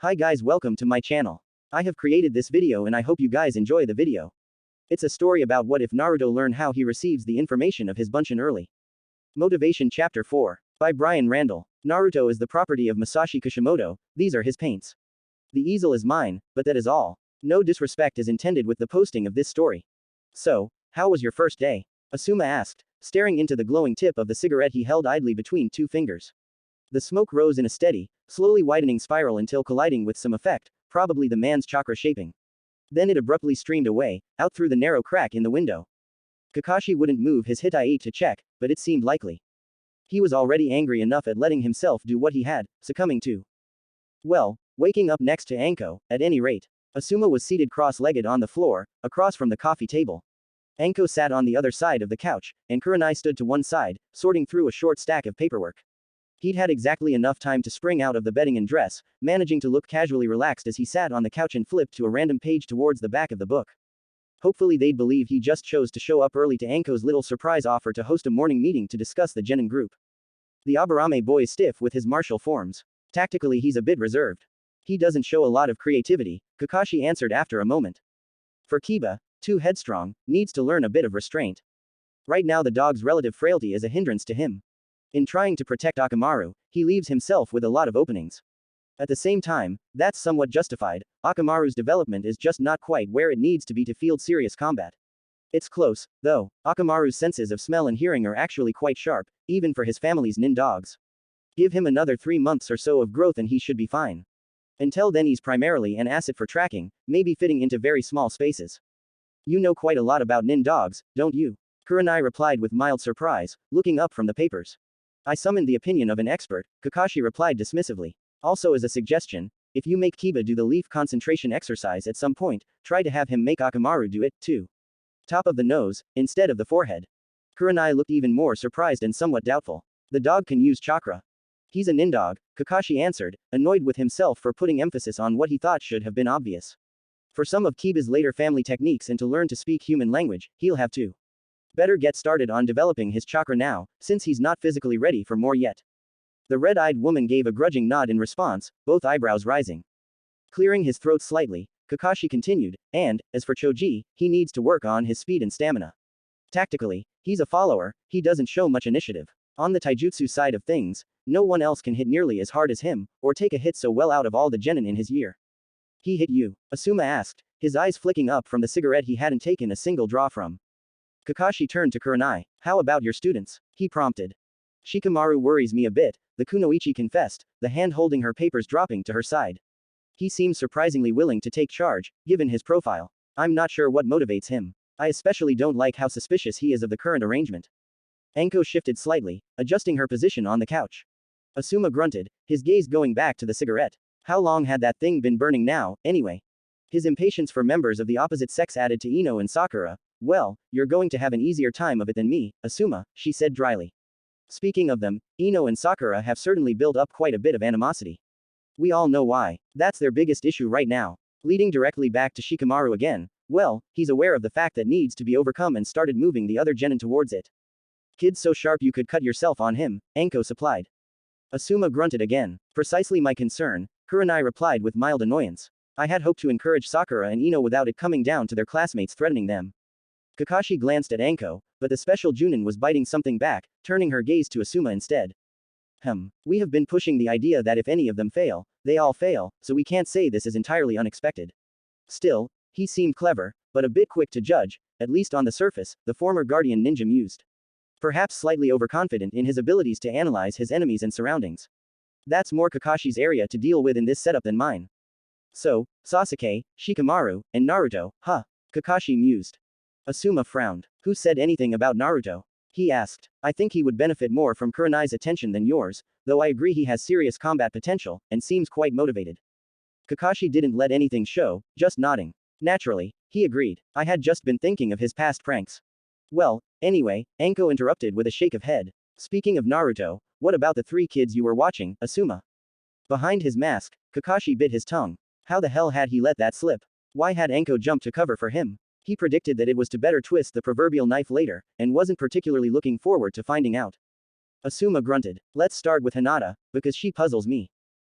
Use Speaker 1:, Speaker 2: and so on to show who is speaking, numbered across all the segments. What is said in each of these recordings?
Speaker 1: Hi guys, welcome to my channel. I have created this video and I hope you guys enjoy the video. It's a story about what if Naruto learn how he receives the information of his bunshin early. Motivation Chapter 4. By Brian Randall. Naruto is the property of Masashi Kishimoto, these are his paints. The easel is mine, but that is all. No disrespect is intended with the posting of this story. So, how was your first day? Asuma asked, staring into the glowing tip of the cigarette he held idly between two fingers. The smoke rose in a steady, slowly widening spiral until colliding with some effect, probably the man's chakra shaping. Then it abruptly streamed away, out through the narrow crack in the window. Kakashi wouldn't move his hitai to check, but it seemed likely. He was already angry enough at letting himself do what he had, succumbing to. Well, waking up next to Anko, at any rate. Asuma was seated cross-legged on the floor, across from the coffee table. Anko sat on the other side of the couch, and Kurenai stood to one side, sorting through a short stack of paperwork. He'd had exactly enough time to spring out of the bedding and dress, managing to look casually relaxed as he sat on the couch and flipped to a random page towards the back of the book. Hopefully they'd believe he just chose to show up early to Anko's little surprise offer to host a morning meeting to discuss the Genin group. The Aburame boy's stiff with his martial forms. Tactically he's a bit reserved. He doesn't show a lot of creativity, Kakashi answered after a moment. For Kiba, too headstrong, needs to learn a bit of restraint. Right now the dog's relative frailty is a hindrance to him. In trying to protect Akamaru, he leaves himself with a lot of openings. At the same time, that's somewhat justified, Akamaru's development is just not quite where it needs to be to field serious combat. It's close, though, Akamaru's senses of smell and hearing are actually quite sharp, even for his family's nin dogs. Give him another 3 months or so of growth and he should be fine. Until then he's primarily an asset for tracking, maybe fitting into very small spaces. You know quite a lot about nin dogs, don't you? Kurenai replied with mild surprise, looking up from the papers. I summoned the opinion of an expert, Kakashi replied dismissively. Also as a suggestion, if you make Kiba do the leaf concentration exercise at some point, try to have him make Akamaru do it, too. Top of the nose, instead of the forehead. Kurenai looked even more surprised and somewhat doubtful. The dog can use chakra. He's a nindog, Kakashi answered, annoyed with himself for putting emphasis on what he thought should have been obvious. For some of Kiba's later family techniques and to learn to speak human language, he'll have to. Better get started on developing his chakra now, since he's not physically ready for more yet. The red-eyed woman gave a grudging nod in response, both eyebrows rising. Clearing his throat slightly, Kakashi continued, and, as for Choji, he needs to work on his speed and stamina. Tactically, he's a follower, he doesn't show much initiative. On the taijutsu side of things, no one else can hit nearly as hard as him, or take a hit so well out of all the genin in his year. He hit you? Asuma asked, his eyes flicking up from the cigarette he hadn't taken a single draw from. Kakashi turned to Kurenai. How about your students? He prompted. Shikamaru worries me a bit, the kunoichi confessed, the hand holding her papers dropping to her side. He seems surprisingly willing to take charge, given his profile. I'm not sure what motivates him. I especially don't like how suspicious he is of the current arrangement. Anko shifted slightly, adjusting her position on the couch. Asuma grunted, his gaze going back to the cigarette. How long had that thing been burning now, anyway? His impatience for members of the opposite sex added to Ino and Sakura. Well, you're going to have an easier time of it than me, Asuma, she said dryly. Speaking of them, Ino and Sakura have certainly built up quite a bit of animosity. We all know why. That's their biggest issue right now. Leading directly back to Shikamaru again, well, he's aware of the fact that needs to be overcome and started moving the other genin towards it. Kid so sharp you could cut yourself on him, Anko supplied. Asuma grunted again. Precisely my concern, Kurenai replied with mild annoyance. I had hoped to encourage Sakura and Ino without it coming down to their classmates threatening them. Kakashi glanced at Anko, but the special Junin was biting something back, turning her gaze to Asuma instead. We have been pushing the idea that if any of them fail, they all fail, so we can't say this is entirely unexpected. Still, he seemed clever, but a bit quick to judge, at least on the surface, the former guardian ninja mused. Perhaps slightly overconfident in his abilities to analyze his enemies and surroundings. That's more Kakashi's area to deal with in this setup than mine. So, Sasuke, Shikamaru, and Naruto, huh? Kakashi mused. Asuma frowned. Who said anything about Naruto? He asked. I think he would benefit more from Kurenai's attention than yours, though I agree he has serious combat potential, and seems quite motivated. Kakashi didn't let anything show, just nodding. Naturally, he agreed. I had just been thinking of his past pranks. Well, anyway, Anko interrupted with a shake of head. Speaking of Naruto, what about the 3 kids you were watching, Asuma? Behind his mask, Kakashi bit his tongue. How the hell had he let that slip? Why had Anko jumped to cover for him? He predicted that it was to better twist the proverbial knife later, and wasn't particularly looking forward to finding out. Asuma grunted. Let's start with Hinata, because she puzzles me.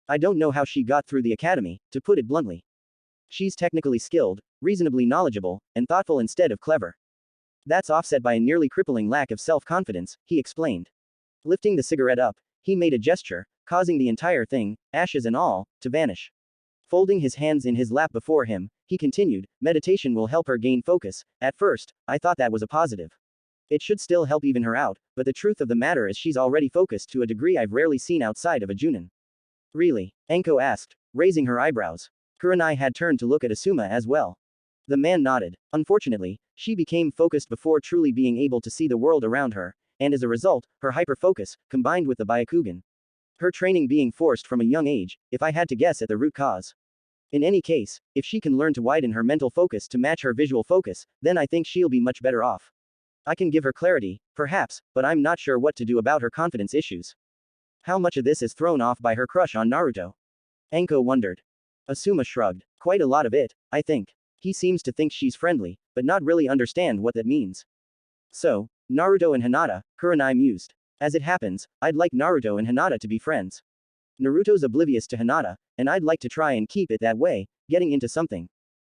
Speaker 1: I don't know how she got through the academy, to put it bluntly. She's technically skilled, reasonably knowledgeable, and thoughtful instead of clever. That's offset by a nearly crippling lack of self-confidence, he explained. Lifting the cigarette up, he made a gesture, causing the entire thing, ashes and all, to vanish. Folding his hands in his lap before him, he continued, meditation will help her gain focus. At first, I thought that was a positive. It should still help even her out, but the truth of the matter is she's already focused to a degree I've rarely seen outside of a Junin. Really? Anko asked, raising her eyebrows. Kurenai had turned to look at Asuma as well. The man nodded. Unfortunately, she became focused before truly being able to see the world around her, and as a result, her hyper-focus, combined with the Byakugan. Her training being forced from a young age, if I had to guess at the root cause. In any case, if she can learn to widen her mental focus to match her visual focus, then I think she'll be much better off. I can give her clarity, perhaps, but I'm not sure what to do about her confidence issues. How much of this is thrown off by her crush on Naruto? Anko wondered. Asuma shrugged. Quite a lot of it, I think. He seems to think she's friendly, but not really understand what that means. So, Naruto and Hinata, Kurenai mused. As it happens, I'd like Naruto and Hinata to be friends. Naruto's oblivious to Hinata, and I'd like to try and keep it that way, getting into something.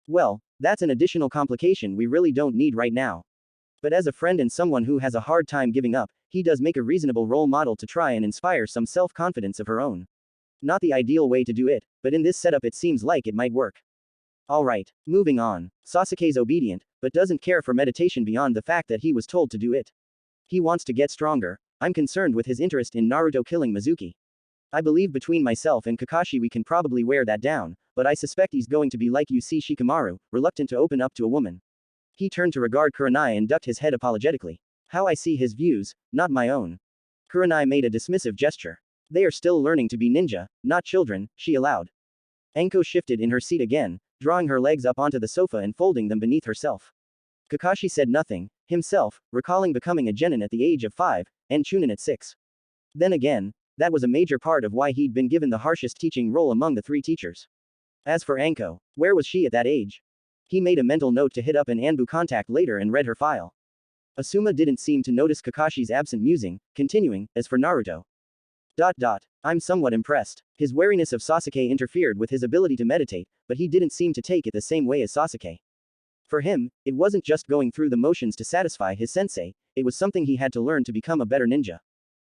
Speaker 1: Well, that's an additional complication we really don't need right now. But as a friend and someone who has a hard time giving up, he does make a reasonable role model to try and inspire some self-confidence of her own. Not the ideal way to do it, but in this setup it seems like it might work. Alright, moving on. Sasuke's obedient, but doesn't care for meditation beyond the fact that he was told to do it. He wants to get stronger. I'm concerned with his interest in Naruto killing Mizuki. I believe between myself and Kakashi we can probably wear that down, but I suspect he's going to be like you see Shikamaru, reluctant to open up to a woman. He turned to regard Kurenai and ducked his head apologetically. How I see his views, not my own. Kurenai made a dismissive gesture. They are still learning to be ninja, not children, she allowed. Anko shifted in her seat again, drawing her legs up onto the sofa and folding them beneath herself. Kakashi said nothing, himself, recalling becoming a genin at the age of 5, and chunin at 6. Then again, that was a major part of why he'd been given the harshest teaching role among the 3 teachers. As for Anko, where was she at that age? He made a mental note to hit up an Anbu contact later and read her file. Asuma didn't seem to notice Kakashi's absent musing, continuing, as for Naruto. I'm somewhat impressed. His wariness of Sasuke interfered with his ability to meditate, but he didn't seem to take it the same way as Sasuke. For him, it wasn't just going through the motions to satisfy his sensei, it was something he had to learn to become a better ninja.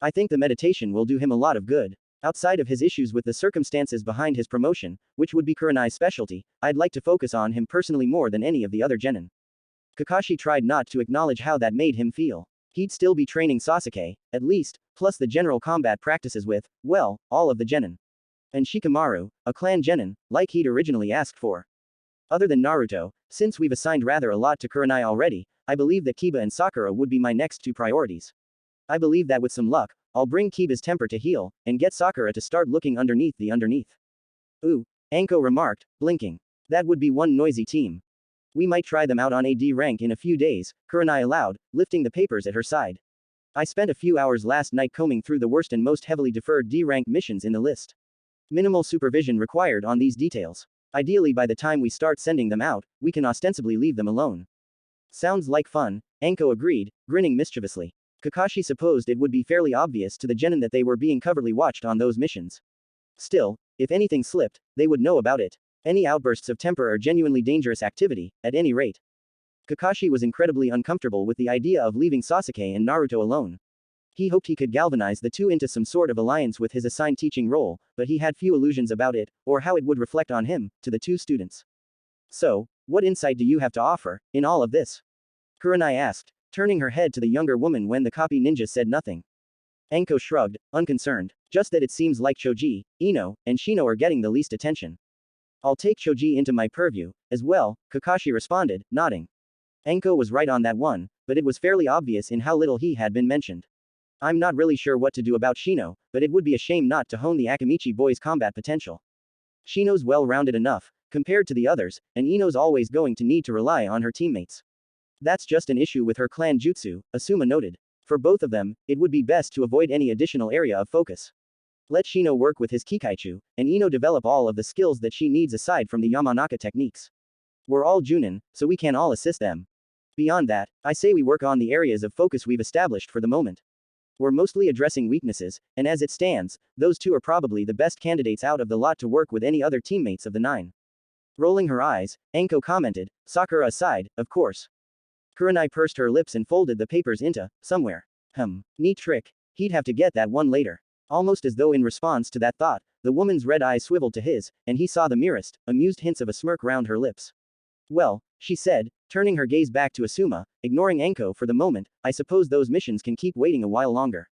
Speaker 1: I think the meditation will do him a lot of good. Outside of his issues with the circumstances behind his promotion, which would be Kurenai's specialty, I'd like to focus on him personally more than any of the other genin. Kakashi tried not to acknowledge how that made him feel. He'd still be training Sasuke, at least, plus the general combat practices with, well, all of the genin. And Shikamaru, a clan genin, like he'd originally asked for. Other than Naruto, since we've assigned rather a lot to Kurenai already, I believe that Kiba and Sakura would be my next 2 priorities. I believe that with some luck, I'll bring Kiba's temper to heel, and get Sakura to start looking underneath the underneath. Ooh, Anko remarked, blinking. That would be one noisy team. We might try them out on a D rank in a few days, Kurenai allowed, lifting the papers at her side. I spent a few hours last night combing through the worst and most heavily deferred D rank missions in the list. Minimal supervision required on these details. Ideally by the time we start sending them out, we can ostensibly leave them alone. Sounds like fun, Anko agreed, grinning mischievously. Kakashi supposed it would be fairly obvious to the genin that they were being covertly watched on those missions. Still, if anything slipped, they would know about it. Any outbursts of temper are genuinely dangerous activity, at any rate. Kakashi was incredibly uncomfortable with the idea of leaving Sasuke and Naruto alone. He hoped he could galvanize the 2 into some sort of alliance with his assigned teaching role, but he had few illusions about it, or how it would reflect on him, to the 2 students. So, what insight do you have to offer, in all of this? Kurenai asked, turning her head to the younger woman when the copy ninja said nothing. Anko shrugged, unconcerned, just that it seems like Choji, Ino, and Shino are getting the least attention. I'll take Choji into my purview, as well, Kakashi responded, nodding. Anko was right on that one, but it was fairly obvious in how little he had been mentioned. I'm not really sure what to do about Shino, but it would be a shame not to hone the Akamichi boy's combat potential. Shino's well-rounded enough, compared to the others, and Ino's always going to need to rely on her teammates. That's just an issue with her clan jutsu, Asuma noted. For both of them, it would be best to avoid any additional area of focus. Let Shino work with his Kikaichu, and Ino develop all of the skills that she needs aside from the Yamanaka techniques. We're all Junin, so we can all assist them. Beyond that, I say we work on the areas of focus we've established for the moment. We're mostly addressing weaknesses, and as it stands, those two are probably the best candidates out of the lot to work with any other teammates of the 9. Rolling her eyes, Anko commented, Sakura aside, of course. Kurenai pursed her lips and folded the papers into, somewhere. Neat trick. He'd have to get that one later. Almost as though in response to that thought, the woman's red eyes swiveled to his, and he saw the merest, amused hints of a smirk round her lips. Well, she said, turning her gaze back to Asuma, ignoring Anko for the moment, I suppose those missions can keep waiting a while longer.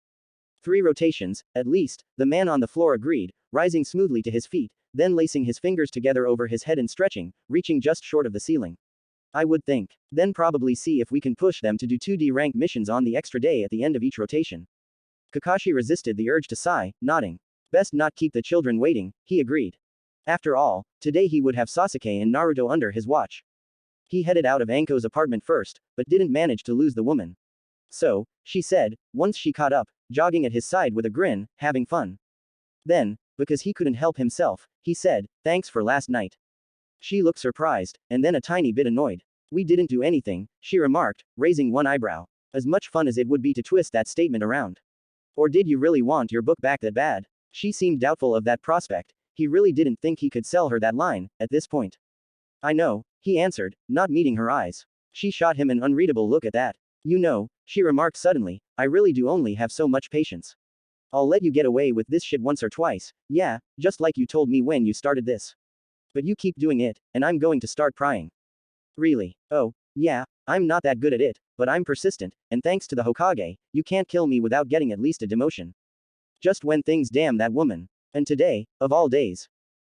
Speaker 1: 3 rotations, at least, the man on the floor agreed, rising smoothly to his feet, then lacing his fingers together over his head and stretching, reaching just short of the ceiling. I would think. Then probably see if we can push them to do 2D rank missions on the extra day at the end of each rotation. Kakashi resisted the urge to sigh, nodding. Best not keep the children waiting, he agreed. After all, today he would have Sasuke and Naruto under his watch. He headed out of Anko's apartment first, but didn't manage to lose the woman. So, she said, once she caught up, jogging at his side with a grin, having fun. Then, because he couldn't help himself, he said, thanks for last night. She looked surprised, and then a tiny bit annoyed. We didn't do anything, she remarked, raising one eyebrow. As much fun as it would be to twist that statement around. Or did you really want your book back that bad? She seemed doubtful of that prospect. He really didn't think he could sell her that line, at this point. I know, he answered, not meeting her eyes. She shot him an unreadable look at that. You know, she remarked suddenly, I really do only have so much patience. I'll let you get away with this shit once or twice, yeah, just like you told me when you started this. But you keep doing it, and I'm going to start prying. Really? Oh, yeah, I'm not that good at it, but I'm persistent, and thanks to the Hokage, you can't kill me without getting at least a demotion. Just when things damn that woman. And today, of all days.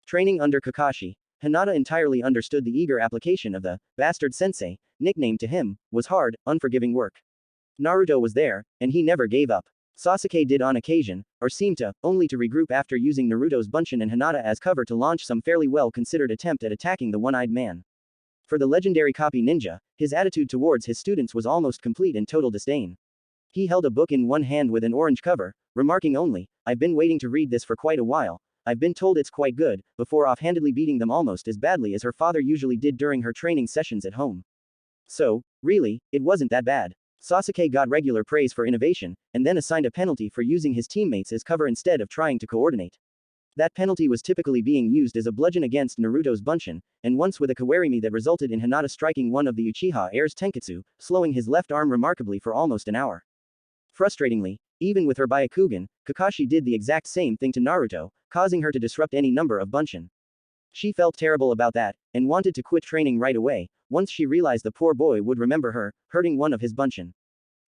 Speaker 1: Training under Kakashi, Hinata entirely understood the eager application of the bastard sensei, nickname to him, was hard, unforgiving work. Naruto was there, and he never gave up. Sasuke did on occasion, or seemed to, only to regroup after using Naruto's bunshin and Hinata as cover to launch some fairly well-considered attempt at attacking the one-eyed man. For the legendary copy ninja, his attitude towards his students was almost complete and total disdain. He held a book in one hand with an orange cover, remarking only, I've been waiting to read this for quite a while, I've been told it's quite good, before offhandedly beating them almost as badly as her father usually did during her training sessions at home. So, really, it wasn't that bad. Sasuke got regular praise for innovation, and then assigned a penalty for using his teammates as cover instead of trying to coordinate. That penalty was typically being used as a bludgeon against Naruto's bunshin, and once with a kawarimi that resulted in Hinata striking one of the Uchiha heirs Tenketsu, slowing his left arm remarkably for almost an hour. Frustratingly, even with her Byakugan, Kakashi did the exact same thing to Naruto, causing her to disrupt any number of bunshin. She felt terrible about that, and wanted to quit training right away, once she realized the poor boy would remember her, hurting one of his bunshin.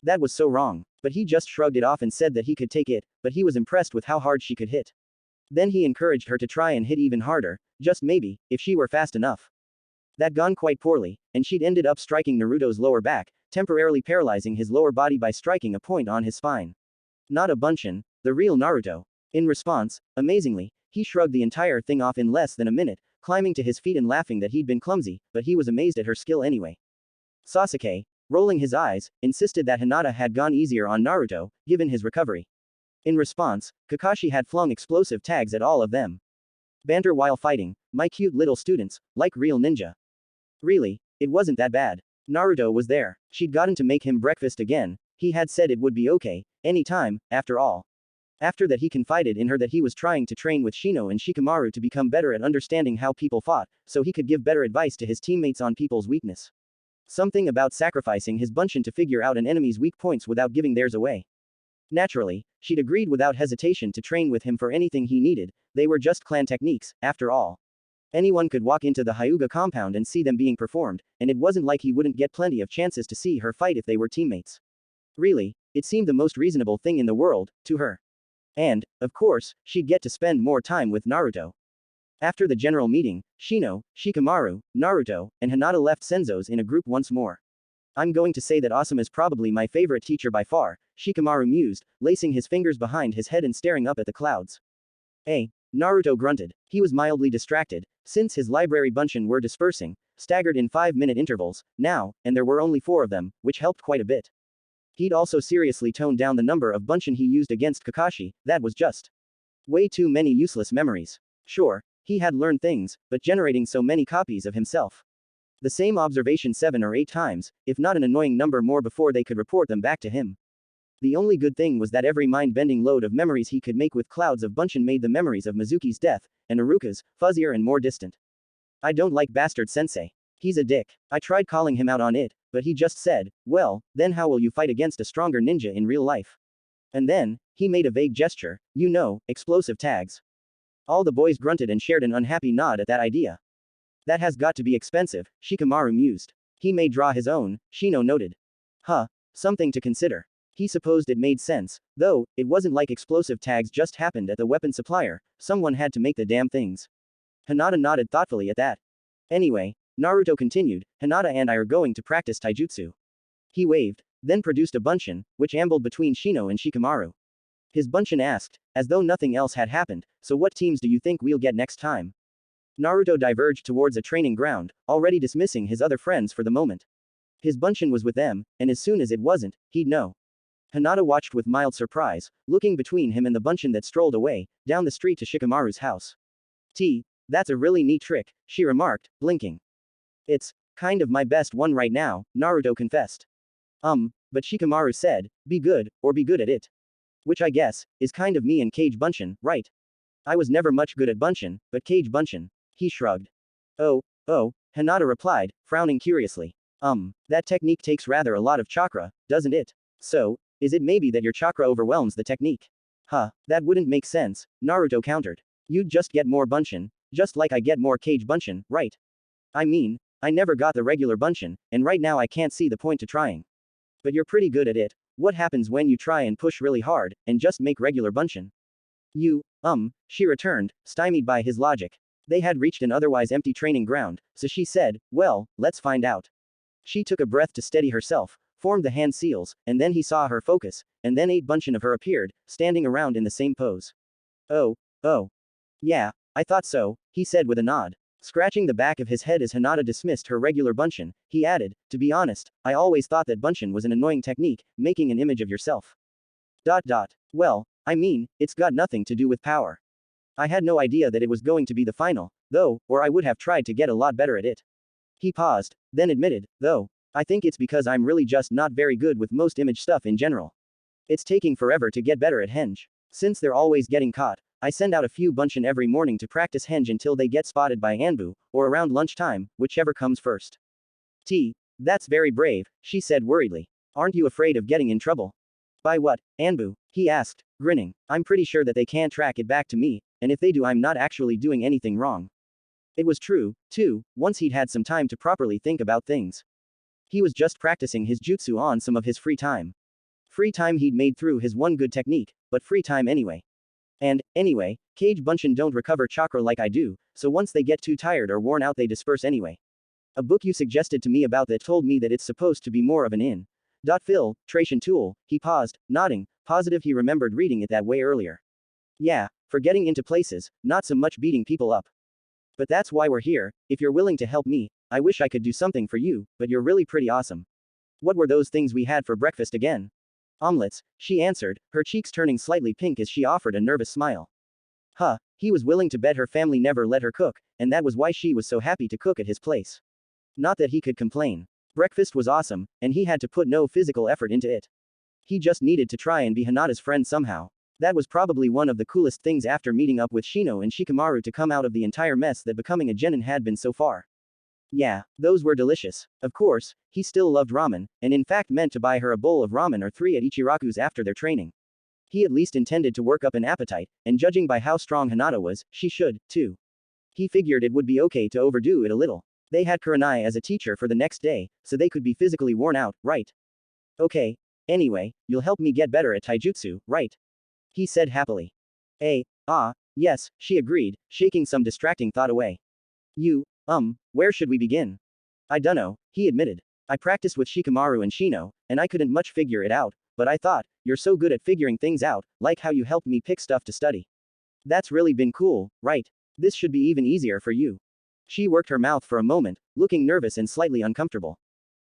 Speaker 1: That was so wrong. But he just shrugged it off and said that he could take it, but he was impressed with how hard she could hit. Then he encouraged her to try and hit even harder, just maybe, if she were fast enough. That gone quite poorly, and she'd ended up striking Naruto's lower back, temporarily paralyzing his lower body by striking a point on his spine. Not a bunshin, the real Naruto. In response, amazingly, he shrugged the entire thing off in less than a minute, climbing to his feet and laughing that he'd been clumsy, but he was amazed at her skill anyway. Sasuke, rolling his eyes, insisted that Hinata had gone easier on Naruto, given his recovery. In response, Kakashi had flung explosive tags at all of them. Banter while fighting, my cute little students, like real ninja. Really, it wasn't that bad. Naruto was there. She'd gotten to make him breakfast again, he had said it would be okay, any time, after all. After that he confided in her that he was trying to train with Shino and Shikamaru to become better at understanding how people fought, so he could give better advice to his teammates on people's weakness. Something about sacrificing his bunshin to figure out an enemy's weak points without giving theirs away. Naturally, she'd agreed without hesitation to train with him for anything he needed, they were just clan techniques, after all. Anyone could walk into the Hyuga compound and see them being performed, and it wasn't like he wouldn't get plenty of chances to see her fight if they were teammates. Really, it seemed the most reasonable thing in the world, to her. And, of course, she'd get to spend more time with Naruto. After the general meeting, Shino, Shikamaru, Naruto, and Hinata left Senzo's in a group once more. I'm going to say that Asuma's probably my favorite teacher by far, Shikamaru mused, lacing his fingers behind his head and staring up at the clouds. Naruto grunted. He was mildly distracted, since his library bunshin were dispersing, staggered in 5-minute intervals, now, and there were only 4 of them, which helped quite a bit. He'd also seriously toned down the number of bunshin he used against Kakashi, that was just way too many useless memories. Sure, he had learned things, but generating so many copies of himself. The same observation 7 or 8 times, if not an annoying number more before they could report them back to him. The only good thing was that every mind-bending load of memories he could make with clouds of bunshin made the memories of Mizuki's death, and Iruka's, fuzzier and more distant. I don't like bastard sensei. He's a dick. I tried calling him out on it, but he just said, well, then how will you fight against a stronger ninja in real life? And then, he made a vague gesture, you know, explosive tags. All the boys grunted and shared an unhappy nod at that idea. That has got to be expensive, Shikamaru mused. He may draw his own, Shino noted. Huh, something to consider. He supposed it made sense, though, it wasn't like explosive tags just happened at the weapon supplier, someone had to make the damn things. Hinata nodded thoughtfully at that. Anyway, Naruto continued, Hinata and I are going to practice taijutsu. He waved, then produced a bunshin, which ambled between Shino and Shikamaru. His bunshin asked, as though nothing else had happened, so what teams do you think we'll get next time? Naruto diverged towards a training ground, already dismissing his other friends for the moment. His bunshin was with them, and as soon as it wasn't, he'd know. Hinata watched with mild surprise, looking between him and the bunshin that strolled away, down the street to Shikamaru's house. That's a really neat trick, she remarked, blinking. It's kind of my best one right now, Naruto confessed. But Shikamaru said, be good, or be good at it. Which I guess, is kind of me and Kage Bunshin, right? I was never much good at bunshin, but Kage Bunshin. He shrugged. Oh, Hinata replied, frowning curiously. That technique takes rather a lot of chakra, doesn't it? So, is it maybe that your chakra overwhelms the technique? Huh, that wouldn't make sense, Naruto countered. You'd just get more bunshin, just like I get more Kage Bunshin, right? I mean, I never got the regular bunshin, and right now I can't see the point to trying. But you're pretty good at it. What happens when you try and push really hard, and just make regular bunshin? She returned, stymied by his logic. They had reached an otherwise empty training ground, so she said, well, let's find out. She took a breath to steady herself, formed the hand seals, and then he saw her focus, and then 8 bunshin of her appeared, standing around in the same pose. Oh. Yeah, I thought so, he said with a nod. Scratching the back of his head as Hinata dismissed her regular bunshin, he added, to be honest, I always thought that bunshin was an annoying technique, making an image of yourself. Well, I mean, it's got nothing to do with power. I had no idea that it was going to be the final, though, or I would have tried to get a lot better at it. He paused, then admitted, though, I think it's because I'm really just not very good with most image stuff in general. It's taking forever to get better at henge. Since they're always getting caught, I send out a few bunshin every morning to practice henge until they get spotted by Anbu, or around lunchtime, whichever comes first. That's very brave, she said worriedly. Aren't you afraid of getting in trouble? By what, Anbu? He asked, grinning. I'm pretty sure that they can't track it back to me, and if they do I'm not actually doing anything wrong. It was true, too, once he'd had some time to properly think about things. He was just practicing his jutsu on some of his free time. Free time he'd made through his one good technique, but free time anyway. And, anyway, Kage Bunshin don't recover chakra like I do, so once they get too tired or worn out they disperse anyway. A book you suggested to me about that told me that it's supposed to be more of an infiltration tool, he paused, nodding, positive he remembered reading it that way earlier. Yeah, for getting into places, not so much beating people up. But that's why we're here, if you're willing to help me, I wish I could do something for you, but you're really pretty awesome. What were those things we had for breakfast again? Omelets, she answered, her cheeks turning slightly pink as she offered a nervous smile. He was willing to bet her family never let her cook, and that was why she was so happy to cook at his place. Not that he could complain. Breakfast was awesome, and he had to put no physical effort into it. He just needed to try and be Hinata's friend somehow. That was probably one of the coolest things after meeting up with Shino and Shikamaru to come out of the entire mess that becoming a genin had been so far. Yeah, those were delicious. Of course, he still loved ramen, and in fact meant to buy her a bowl of ramen or 3 at Ichiraku's after their training. He at least intended to work up an appetite, and judging by how strong Hinata was, she should, too. He figured it would be okay to overdo it a little. They had Kurenai as a teacher for the next day, so they could be physically worn out, right? Okay. Anyway, you'll help me get better at taijutsu, right? He said happily. Yes, she agreed, shaking some distracting thought away. Where should we begin? I dunno, he admitted. I practiced with Shikamaru and Shino, and I couldn't much figure it out, but I thought, you're so good at figuring things out, like how you helped me pick stuff to study. That's really been cool, right? This should be even easier for you. She worked her mouth for a moment, looking nervous and slightly uncomfortable.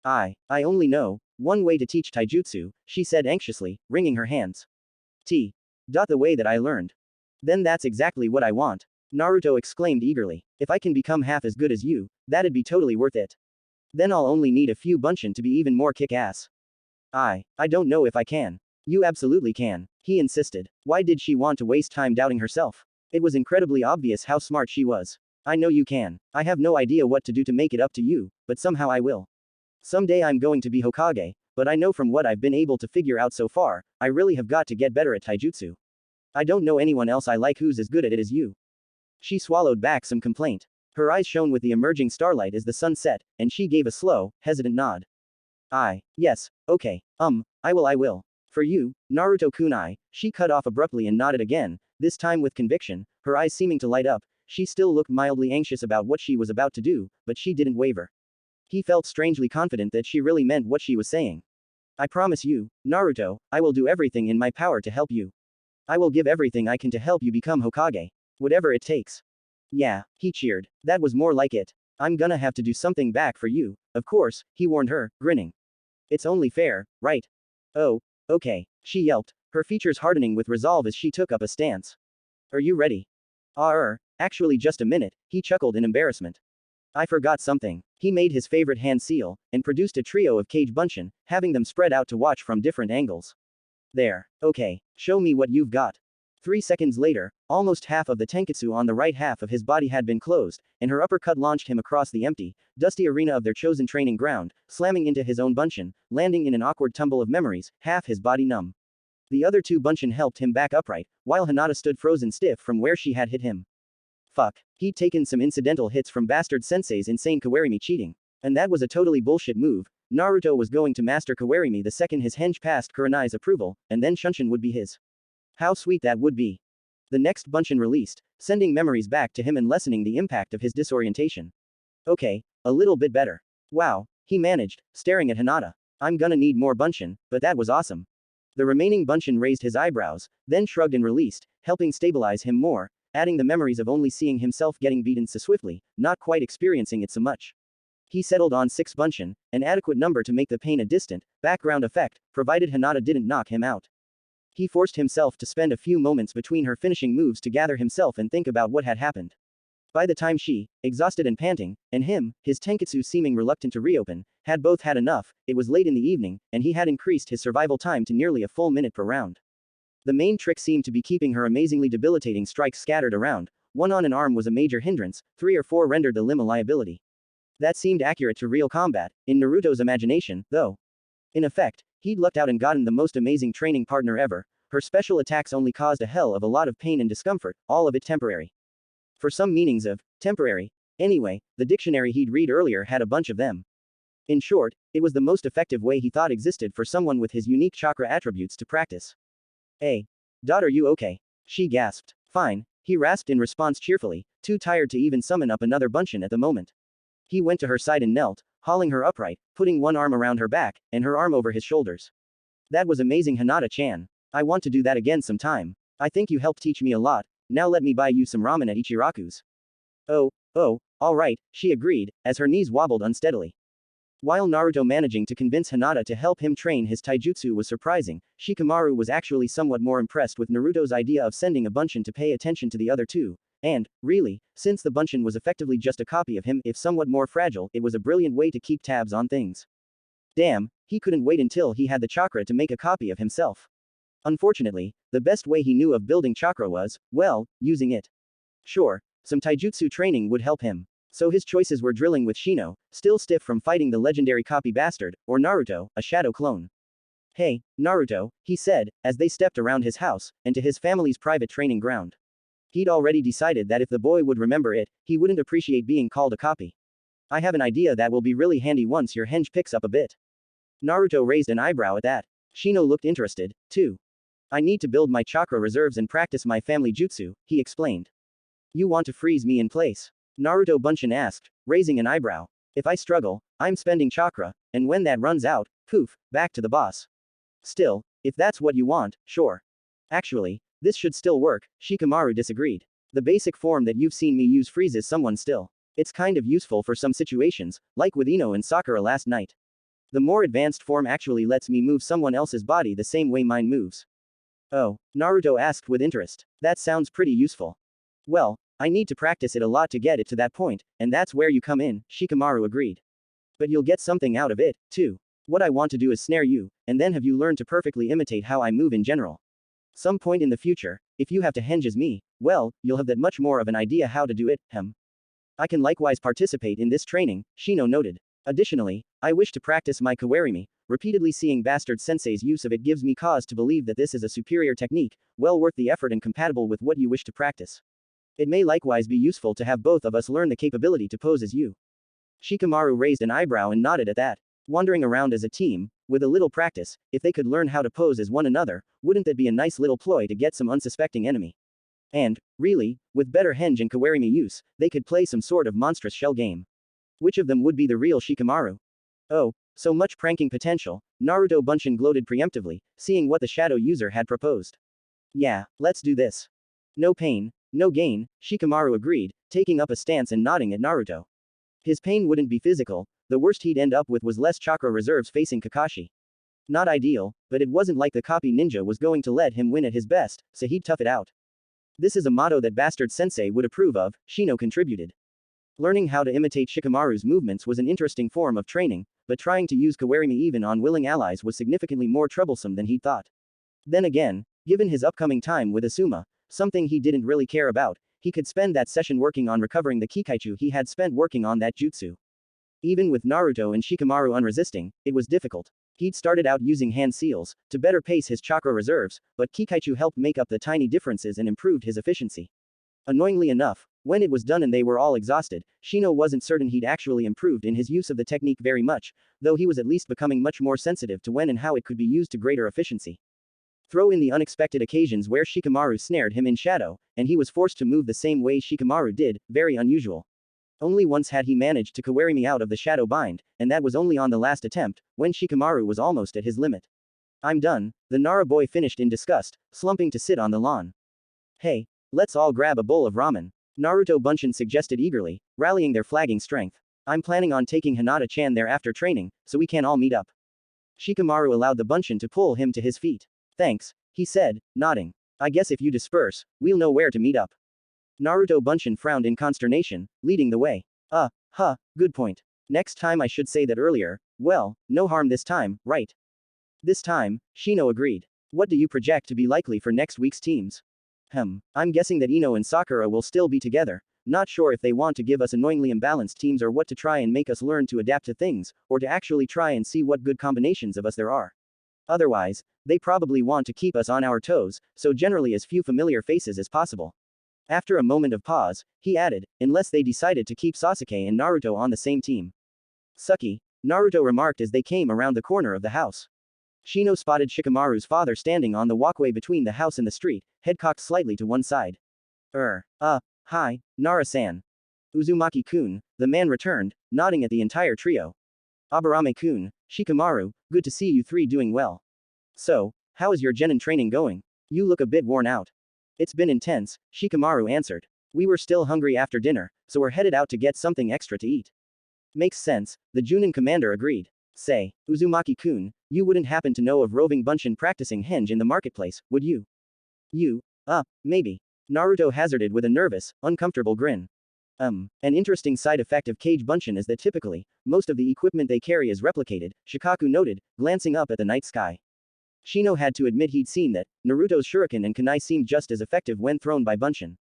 Speaker 1: I only know one way to teach taijutsu, she said anxiously, wringing her hands. The way that I learned. Then that's exactly what I want. Naruto exclaimed eagerly. If I can become half as good as you, that'd be totally worth it. Then I'll only need a few bunshin to be even more kick-ass. I don't know if I can. You absolutely can, he insisted. Why did she want to waste time doubting herself? It was incredibly obvious how smart she was. I know you can. I have no idea what to do to make it up to you, but somehow I will. Someday I'm going to be Hokage, but I know from what I've been able to figure out so far, I really have got to get better at taijutsu. I don't know anyone else I like who's as good at it as you. She swallowed back some complaint. Her eyes shone with the emerging starlight as the sun set, and she gave a slow, hesitant nod. Yes, okay, I will. For you, Naruto-kun. She cut off abruptly and nodded again, this time with conviction, her eyes seeming to light up. She still looked mildly anxious about what she was about to do, but she didn't waver. He felt strangely confident that she really meant what she was saying. I promise you, Naruto, I will do everything in my power to help you. I will give everything I can to help you become Hokage. Whatever it takes. Yeah, he cheered. That was more like it. I'm gonna have to do something back for you, of course, he warned her, grinning. It's only fair, right? Oh, okay, she yelped, her features hardening with resolve as she took up a stance. Are you ready? Actually just a minute, he chuckled in embarrassment. I forgot something. He made his favorite hand seal, and produced a trio of cage bunshin, having them spread out to watch from different angles. There. Okay, show me what you've got. 3 seconds later, almost half of the tenketsu on the right half of his body had been closed, and her uppercut launched him across the empty, dusty arena of their chosen training ground, slamming into his own bunshin, landing in an awkward tumble of memories, half his body numb. The other 2 bunshin helped him back upright, while Hinata stood frozen stiff from where she had hit him. Fuck. He'd taken some incidental hits from Bastard Sensei's insane Kawarimi cheating. And that was a totally bullshit move. Naruto was going to master Kawarimi the second his henge passed Kurenai's approval, and then Shunshin would be his. How sweet that would be. The next bunshin released, sending memories back to him and lessening the impact of his disorientation. Okay, a little bit better. Wow, he managed, staring at Hinata. I'm gonna need more bunshin, but that was awesome. The remaining bunshin raised his eyebrows, then shrugged and released, helping stabilize him more, adding the memories of only seeing himself getting beaten so swiftly, not quite experiencing it so much. He settled on 6 bunshin, an adequate number to make the pain a distant, background effect, provided Hinata didn't knock him out. He forced himself to spend a few moments between her finishing moves to gather himself and think about what had happened. By the time she, exhausted and panting, and him, his tenketsu seeming reluctant to reopen, had both had enough, it was late in the evening, and he had increased his survival time to nearly a full minute per round. The main trick seemed to be keeping her amazingly debilitating strikes scattered around. 1 on an arm was a major hindrance, 3 or 4 rendered the limb a liability. That seemed accurate to real combat, in Naruto's imagination, though. In effect, he'd lucked out and gotten the most amazing training partner ever. Her special attacks only caused a hell of a lot of pain and discomfort, all of it temporary. For some meanings of temporary. Anyway, the dictionary he'd read earlier had a bunch of them. In short, it was the most effective way he thought existed for someone with his unique chakra attributes to practice. Hey. Are you okay? She gasped. Fine, he rasped in response cheerfully, too tired to even summon up another bunshin at the moment. He went to her side and knelt, hauling her upright, putting one arm around her back, and her arm over his shoulders. That was amazing, Hinata-chan. I want to do that again sometime. I think you helped teach me a lot, now let me buy you some ramen at Ichiraku's. Oh, alright, she agreed, as her knees wobbled unsteadily. While Naruto managing to convince Hinata to help him train his taijutsu was surprising, Shikamaru was actually somewhat more impressed with Naruto's idea of sending a bunshin to pay attention to the other 2. And, really, since the bunshin was effectively just a copy of him if somewhat more fragile, it was a brilliant way to keep tabs on things. Damn, he couldn't wait until he had the chakra to make a copy of himself. Unfortunately, the best way he knew of building chakra was, well, using it. Sure, some taijutsu training would help him. So his choices were drilling with Shino, still stiff from fighting the legendary copy bastard, or Naruto, a shadow clone. Hey, Naruto, he said, as they stepped around his house, and to his family's private training ground. He'd already decided that if the boy would remember it, he wouldn't appreciate being called a copy. I have an idea that will be really handy once your henge picks up a bit. Naruto raised an eyebrow at that. Shino looked interested, too. I need to build my chakra reserves and practice my family jutsu, he explained. You want to freeze me in place? Naruto Bunshin asked, raising an eyebrow. If I struggle, I'm spending chakra, and when that runs out, poof, back to the boss. Still, if that's what you want, sure. Actually, this should still work, Shikamaru disagreed. The basic form that you've seen me use freezes someone still. It's kind of useful for some situations, like with Ino and Sakura last night. The more advanced form actually lets me move someone else's body the same way mine moves. Oh, Naruto asked with interest. That sounds pretty useful. Well, I need to practice it a lot to get it to that point, and that's where you come in, Shikamaru agreed. But you'll get something out of it, too. What I want to do is snare you, and then have you learn to perfectly imitate how I move in general. Some point in the future, if you have to henge as me, well, you'll have that much more of an idea how to do it, I can likewise participate in this training, Shino noted. Additionally, I wish to practice my kawarimi. Repeatedly seeing Bastard Sensei's use of it gives me cause to believe that this is a superior technique, well worth the effort and compatible with what you wish to practice. It may likewise be useful to have both of us learn the capability to pose as you. Shikamaru raised an eyebrow and nodded at that. Wandering around as a team, with a little practice, if they could learn how to pose as one another, wouldn't that be a nice little ploy to get some unsuspecting enemy? And, really, with better henge and kawarimi use, they could play some sort of monstrous shell game. Which of them would be the real Shikamaru? Oh, so much pranking potential, Naruto Bunshin gloated preemptively, seeing what the shadow user had proposed. Yeah, let's do this. No pain, no gain, Shikamaru agreed, taking up a stance and nodding at Naruto. His pain wouldn't be physical, the worst he'd end up with was less chakra reserves facing Kakashi. Not ideal, but it wasn't like the copy ninja was going to let him win at his best, so he'd tough it out. This is a motto that Bastard Sensei would approve of, Shino contributed. Learning how to imitate Shikamaru's movements was an interesting form of training, but trying to use kawarimi even on willing allies was significantly more troublesome than he'd thought. Then again, given his upcoming time with Asuma, something he didn't really care about, he could spend that session working on recovering the Kikaichu he had spent working on that jutsu. Even with Naruto and Shikamaru unresisting, it was difficult. He'd started out using hand seals, to better pace his chakra reserves, but Kikaichu helped make up the tiny differences and improved his efficiency. Annoyingly enough, when it was done and they were all exhausted, Shino wasn't certain he'd actually improved in his use of the technique very much, though he was at least becoming much more sensitive to when and how it could be used to greater efficiency. Throw in the unexpected occasions where Shikamaru snared him in shadow, and he was forced to move the same way Shikamaru did, very unusual. Only once had he managed to kawarimi out of the shadow bind, and that was only on the last attempt, when Shikamaru was almost at his limit. I'm done, the Nara boy finished in disgust, slumping to sit on the lawn. Hey, let's all grab a bowl of ramen, Naruto Bunshin suggested eagerly, rallying their flagging strength. I'm planning on taking Hinata-chan there after training, so we can all meet up. Shikamaru allowed the Bunshin to pull him to his feet. Thanks, he said, nodding. I guess if you disperse, we'll know where to meet up. Naruto Bunshin frowned in consternation, leading the way. Good point. Next time I should say that earlier, well, no harm this time, right? This time, Shino agreed. What do you project to be likely for next week's teams? I'm guessing that Ino and Sakura will still be together, not sure if they want to give us annoyingly imbalanced teams or what to try and make us learn to adapt to things, or to actually try and see what good combinations of us there are. Otherwise, they probably want to keep us on our toes, so generally as few familiar faces as possible. After a moment of pause, he added, unless they decided to keep Sasuke and Naruto on the same team. Sucky, Naruto remarked as they came around the corner of the house. Shino spotted Shikamaru's father standing on the walkway between the house and the street, head cocked slightly to one side. Hi, Nara-san. Uzumaki-kun, the man returned, nodding at the entire trio. Aburame-kun, Shikamaru, good to see you three doing well. So, how is your genin training going? You look a bit worn out. It's been intense, Shikamaru answered. We were still hungry after dinner, so we're headed out to get something extra to eat. Makes sense, the Junin commander agreed. Say, Uzumaki-kun, you wouldn't happen to know of roving Bunshin practicing henge in the marketplace, would you? Maybe. Naruto hazarded with a nervous, uncomfortable grin. An interesting side effect of cage Bunshin is that typically, most of the equipment they carry is replicated, Shikaku noted, glancing up at the night sky. Shino had to admit he'd seen that, Naruto's shuriken and kunai seemed just as effective when thrown by Bunshin.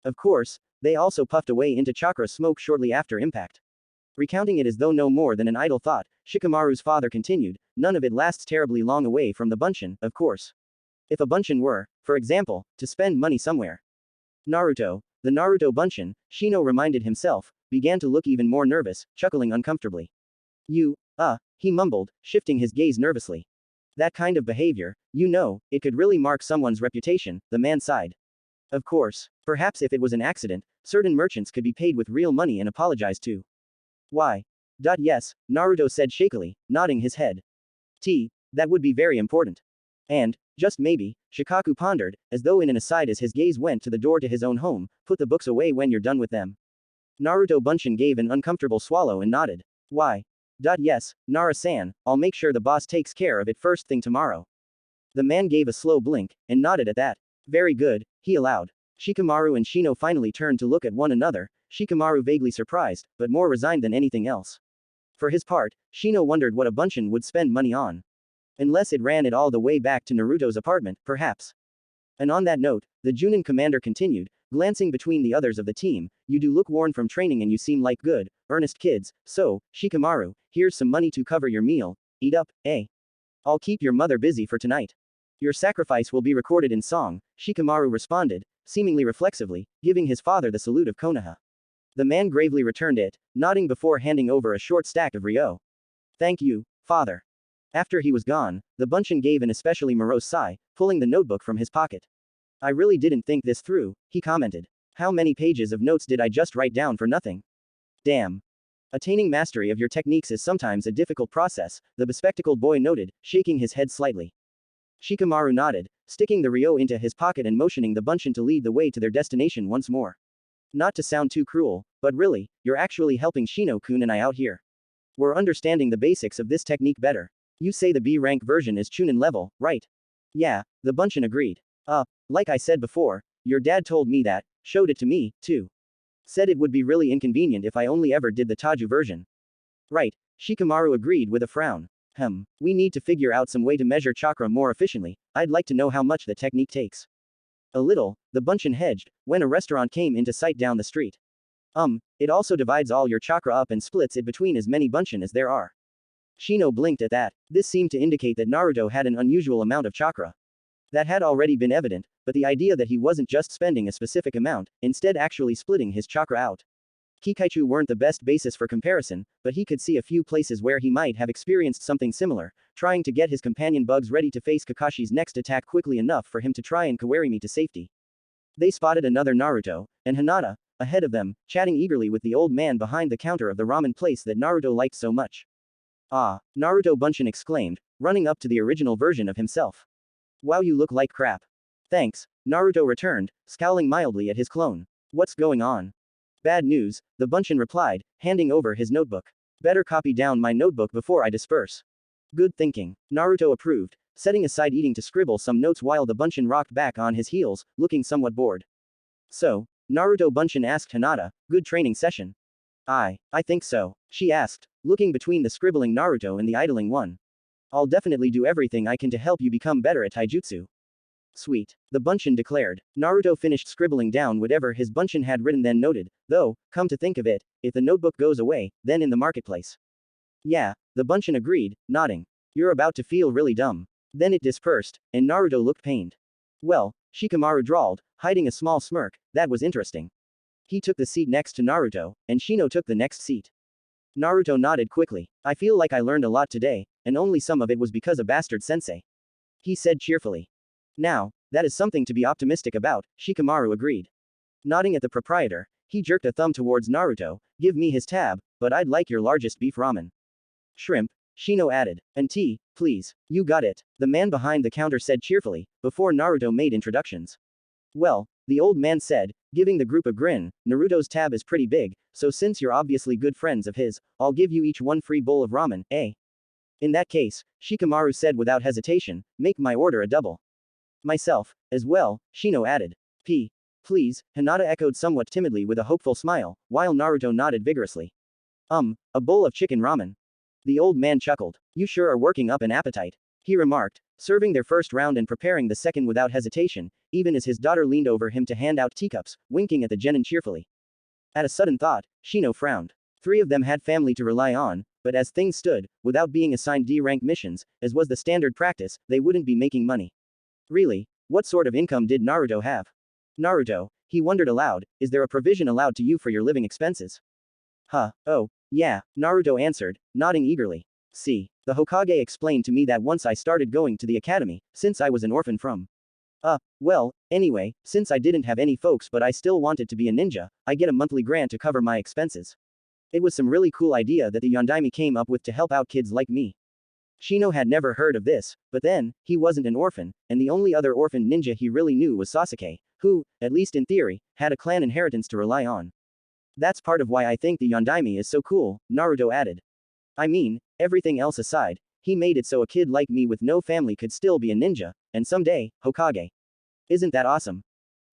Speaker 1: Of course, they also puffed away into chakra smoke shortly after impact. Recounting it as though no more than an idle thought, Shikamaru's father continued, none of it lasts terribly long away from the Bunshin, of course. If a Bunshin were, for example, to spend money somewhere. The Naruto Bunshin, Shino reminded himself, began to look even more nervous, chuckling uncomfortably. He mumbled, shifting his gaze nervously. That kind of behavior, it could really mark someone's reputation, the man sighed. Of course, perhaps if it was an accident, certain merchants could be paid with real money and apologize to. Why? Yes, Naruto said shakily, nodding his head. That would be very important. And, just maybe, Shikaku pondered, as though in an aside as his gaze went to the door to his own home, put the books away when you're done with them. Naruto Bunshin gave an uncomfortable swallow and nodded. Why? Yes, Nara-san, I'll make sure the boss takes care of it first thing tomorrow. The man gave a slow blink, and nodded at that. Very good, he allowed. Shikamaru and Shino finally turned to look at one another, Shikamaru vaguely surprised, but more resigned than anything else. For his part, Shino wondered what a bunshin would spend money on. Unless it ran it all the way back to Naruto's apartment, perhaps. And on that note, the Junin commander continued, glancing between the others of the team, you do look worn from training and you seem like good, earnest kids, so, Shikamaru, here's some money to cover your meal, eat up, eh? I'll keep your mother busy for tonight. Your sacrifice will be recorded in song, Shikamaru responded, seemingly reflexively, giving his father the salute of Konoha. The man gravely returned it, nodding before handing over a short stack of ryo. Thank you, father. After he was gone, the bunshin gave an especially morose sigh, pulling the notebook from his pocket. I really didn't think this through, he commented. How many pages of notes did I just write down for nothing? Damn. Attaining mastery of your techniques is sometimes a difficult process, the bespectacled boy noted, shaking his head slightly. Shikamaru nodded, sticking the ryo into his pocket and motioning the bunshin to lead the way to their destination once more. Not to sound too cruel, but really, you're actually helping Shino-kun and I out here. We're understanding the basics of this technique better. You say the B-rank version is Chunin level, right? Yeah, the bunshin agreed. Like I said before, your dad told me that, showed it to me, too. Said it would be really inconvenient if I only ever did the Taju version. Right, Shikamaru agreed with a frown. We need to figure out some way to measure chakra more efficiently, I'd like to know how much the technique takes. A little, the bunshin hedged, when a restaurant came into sight down the street. It also divides all your chakra up and splits it between as many bunshin as there are. Shino blinked at that. This seemed to indicate that Naruto had an unusual amount of chakra. That had already been evident, but the idea that he wasn't just spending a specific amount, instead actually splitting his chakra out. Kikaichu weren't the best basis for comparison, but he could see a few places where he might have experienced something similar, trying to get his companion bugs ready to face Kakashi's next attack quickly enough for him to try and Kawarimi to safety. They spotted another Naruto, and Hinata, ahead of them, chatting eagerly with the old man behind the counter of the ramen place that Naruto liked so much. Ah, Naruto bunshin exclaimed, running up to the original version of himself. Wow, you look like crap. Thanks, Naruto returned, scowling mildly at his clone. What's going on? Bad news, the bunshin replied, handing over his notebook. Better copy down my notebook before I disperse. Good thinking, Naruto approved, setting aside eating to scribble some notes while the bunshin rocked back on his heels, looking somewhat bored. So, Naruto bunshin asked Hinata, good training session? I think so, she asked, looking between the scribbling Naruto and the idling one. I'll definitely do everything I can to help you become better at taijutsu. Sweet, the bunshin declared. Naruto finished scribbling down whatever his bunshin had written, then noted, though, come to think of it, if the notebook goes away, then in the marketplace. Yeah, the bunshin agreed, nodding. You're about to feel really dumb. Then it dispersed, and Naruto looked pained. Well, Shikamaru drawled, hiding a small smirk, that was interesting. He took the seat next to Naruto, and Shino took the next seat. Naruto nodded quickly. I feel like I learned a lot today, and only some of it was because of Bastard Sensei. He said cheerfully. Now, that is something to be optimistic about, Shikamaru agreed. Nodding at the proprietor, he jerked a thumb towards Naruto, give me his tab, but I'd like your largest beef ramen. Shrimp, Shino added. And tea, please. You got it, the man behind the counter said cheerfully, before Naruto made introductions. Well, the old man said, giving the group a grin, Naruto's tab is pretty big, so since you're obviously good friends of his, I'll give you each one free bowl of ramen, eh? In that case, Shikamaru said without hesitation, make my order a double. Myself, as well, Shino added. Please, Hinata echoed somewhat timidly with a hopeful smile, while Naruto nodded vigorously. A bowl of chicken ramen. The old man chuckled. You sure are working up an appetite, he remarked, serving their first round and preparing the second without hesitation, even as his daughter leaned over him to hand out teacups, winking at the genin cheerfully. At a sudden thought, Shino frowned. 3 of them had family to rely on, but as things stood, without being assigned D-rank missions, as was the standard practice, they wouldn't be making money. Really, what sort of income did Naruto have? Naruto, he wondered aloud, is there a provision allowed to you for your living expenses? Oh, yeah, Naruto answered, nodding eagerly. See, the Hokage explained to me that once I started going to the academy, since I was an orphan from. Well, anyway, since I didn't have any folks but I still wanted to be a ninja, I get a monthly grant to cover my expenses. It was some really cool idea that the Yondaime came up with to help out kids like me. Shino had never heard of this, but then, he wasn't an orphan, and the only other orphan ninja he really knew was Sasuke, who, at least in theory, had a clan inheritance to rely on. That's part of why I think the Yondaime is so cool, Naruto added. I mean, everything else aside, he made it so a kid like me with no family could still be a ninja, and someday, Hokage. Isn't that awesome?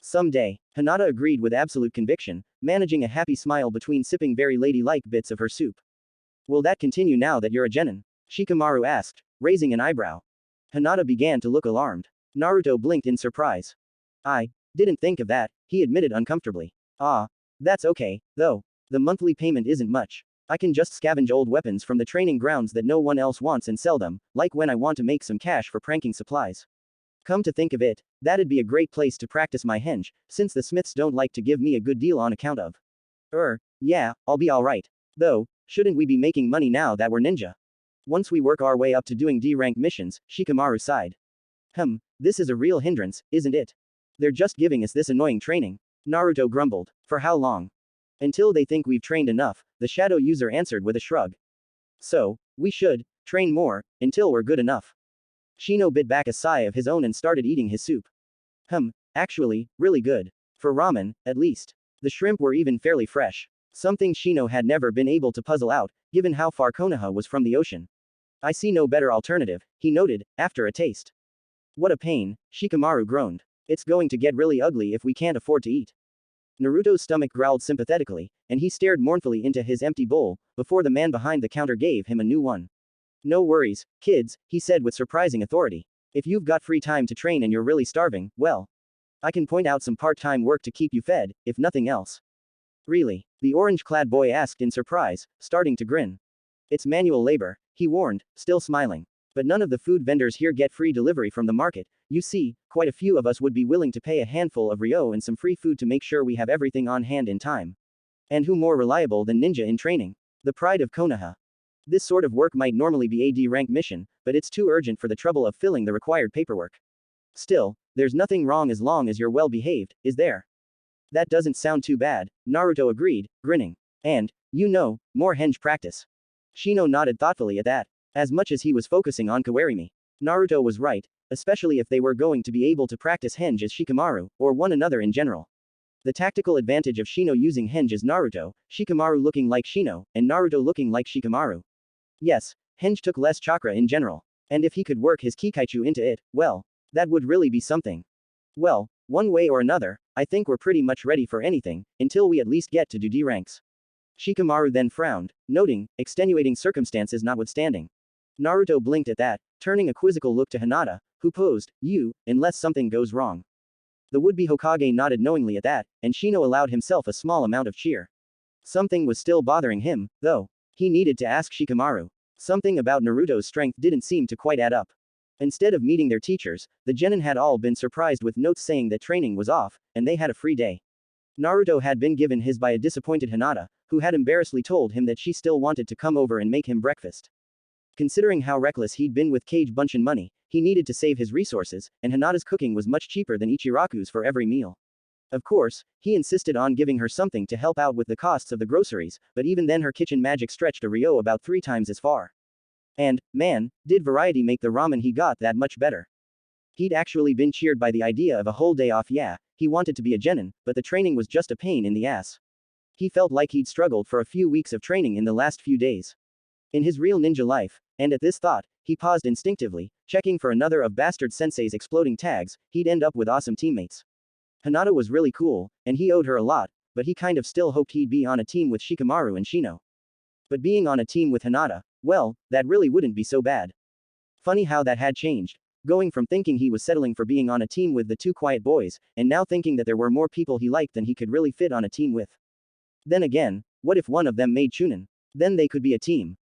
Speaker 1: Someday, Hinata agreed with absolute conviction, managing a happy smile between sipping very ladylike bits of her soup. Will that continue now that you're a genin? Shikamaru asked, raising an eyebrow. Hinata began to look alarmed. Naruto blinked in surprise. I didn't think of that, he admitted uncomfortably. Ah. That's okay, though. The monthly payment isn't much. I can just scavenge old weapons from the training grounds that no one else wants and sell them, like when I want to make some cash for pranking supplies. Come to think of it, that'd be a great place to practice my henge, since the smiths don't like to give me a good deal on account of. Yeah, I'll be alright. Though, shouldn't we be making money now that we're ninja? Once we work our way up to doing D-rank missions, Shikamaru sighed. This is a real hindrance, isn't it? They're just giving us this annoying training. Naruto grumbled. For how long? Until they think we've trained enough, the shadow user answered with a shrug. So, we should train more, until we're good enough. Shino bit back a sigh of his own and started eating his soup. Actually, really good. For ramen, at least. The shrimp were even fairly fresh. Something Shino had never been able to puzzle out, given how far Konoha was from the ocean. I see no better alternative, he noted, after a taste. What a pain, Shikamaru groaned. It's going to get really ugly if we can't afford to eat. Naruto's stomach growled sympathetically, and he stared mournfully into his empty bowl, before the man behind the counter gave him a new one. No worries, kids, he said with surprising authority. If you've got free time to train and you're really starving, well, I can point out some part-time work to keep you fed, if nothing else. Really? The orange-clad boy asked in surprise, starting to grin. It's manual labor, he warned, still smiling. But none of the food vendors here get free delivery from the market. You see, quite a few of us would be willing to pay a handful of ryo and some free food to make sure we have everything on hand in time. And who more reliable than ninja in training? The pride of Konoha. This sort of work might normally be a D-rank mission, but it's too urgent for the trouble of filling the required paperwork. Still, there's nothing wrong as long as you're well behaved, is there? That doesn't sound too bad, Naruto agreed, grinning. And, more henge practice. Shino nodded thoughtfully at that. As much as he was focusing on Kawarimi. Naruto was right, especially if they were going to be able to practice henge as Shikamaru, or one another in general. The tactical advantage of Shino using henge as Naruto, Shikamaru looking like Shino, and Naruto looking like Shikamaru. Yes, henge took less chakra in general. And if he could work his Kikaichu into it, well, that would really be something. Well, one way or another, I think we're pretty much ready for anything, until we at least get to do D ranks. Shikamaru then frowned, noting, extenuating circumstances notwithstanding. Naruto blinked at that, turning a quizzical look to Hinata, who posed, unless something goes wrong. The would-be Hokage nodded knowingly at that, and Shino allowed himself a small amount of cheer. Something was still bothering him, though. He needed to ask Shikamaru. Something about Naruto's strength didn't seem to quite add up. Instead of meeting their teachers, the genin had all been surprised with notes saying that training was off, and they had a free day. Naruto had been given his by a disappointed Hinata, who had embarrassedly told him that she still wanted to come over and make him breakfast. Considering how reckless he'd been with Kage Bunshin money, he needed to save his resources, and Hinata's cooking was much cheaper than Ichiraku's for every meal. Of course, he insisted on giving her something to help out with the costs of the groceries, but even then her kitchen magic stretched a ryo about 3 times as far. And, man, did variety make the ramen he got that much better. He'd actually been cheered by the idea of a whole day off. He wanted to be a genin, but the training was just a pain in the ass. He felt like he'd struggled for a few weeks of training in the last few days. In his real ninja life, and at this thought, he paused instinctively, checking for another of Bastard Sensei's exploding tags, he'd end up with awesome teammates. Hinata was really cool, and he owed her a lot, but he kind of still hoped he'd be on a team with Shikamaru and Shino. But being on a team with Hinata, well, that really wouldn't be so bad. Funny how that had changed. Going from thinking he was settling for being on a team with the 2 quiet boys, and now thinking that there were more people he liked than he could really fit on a team with. Then again, what if one of them made Chunin? Then they could be a team.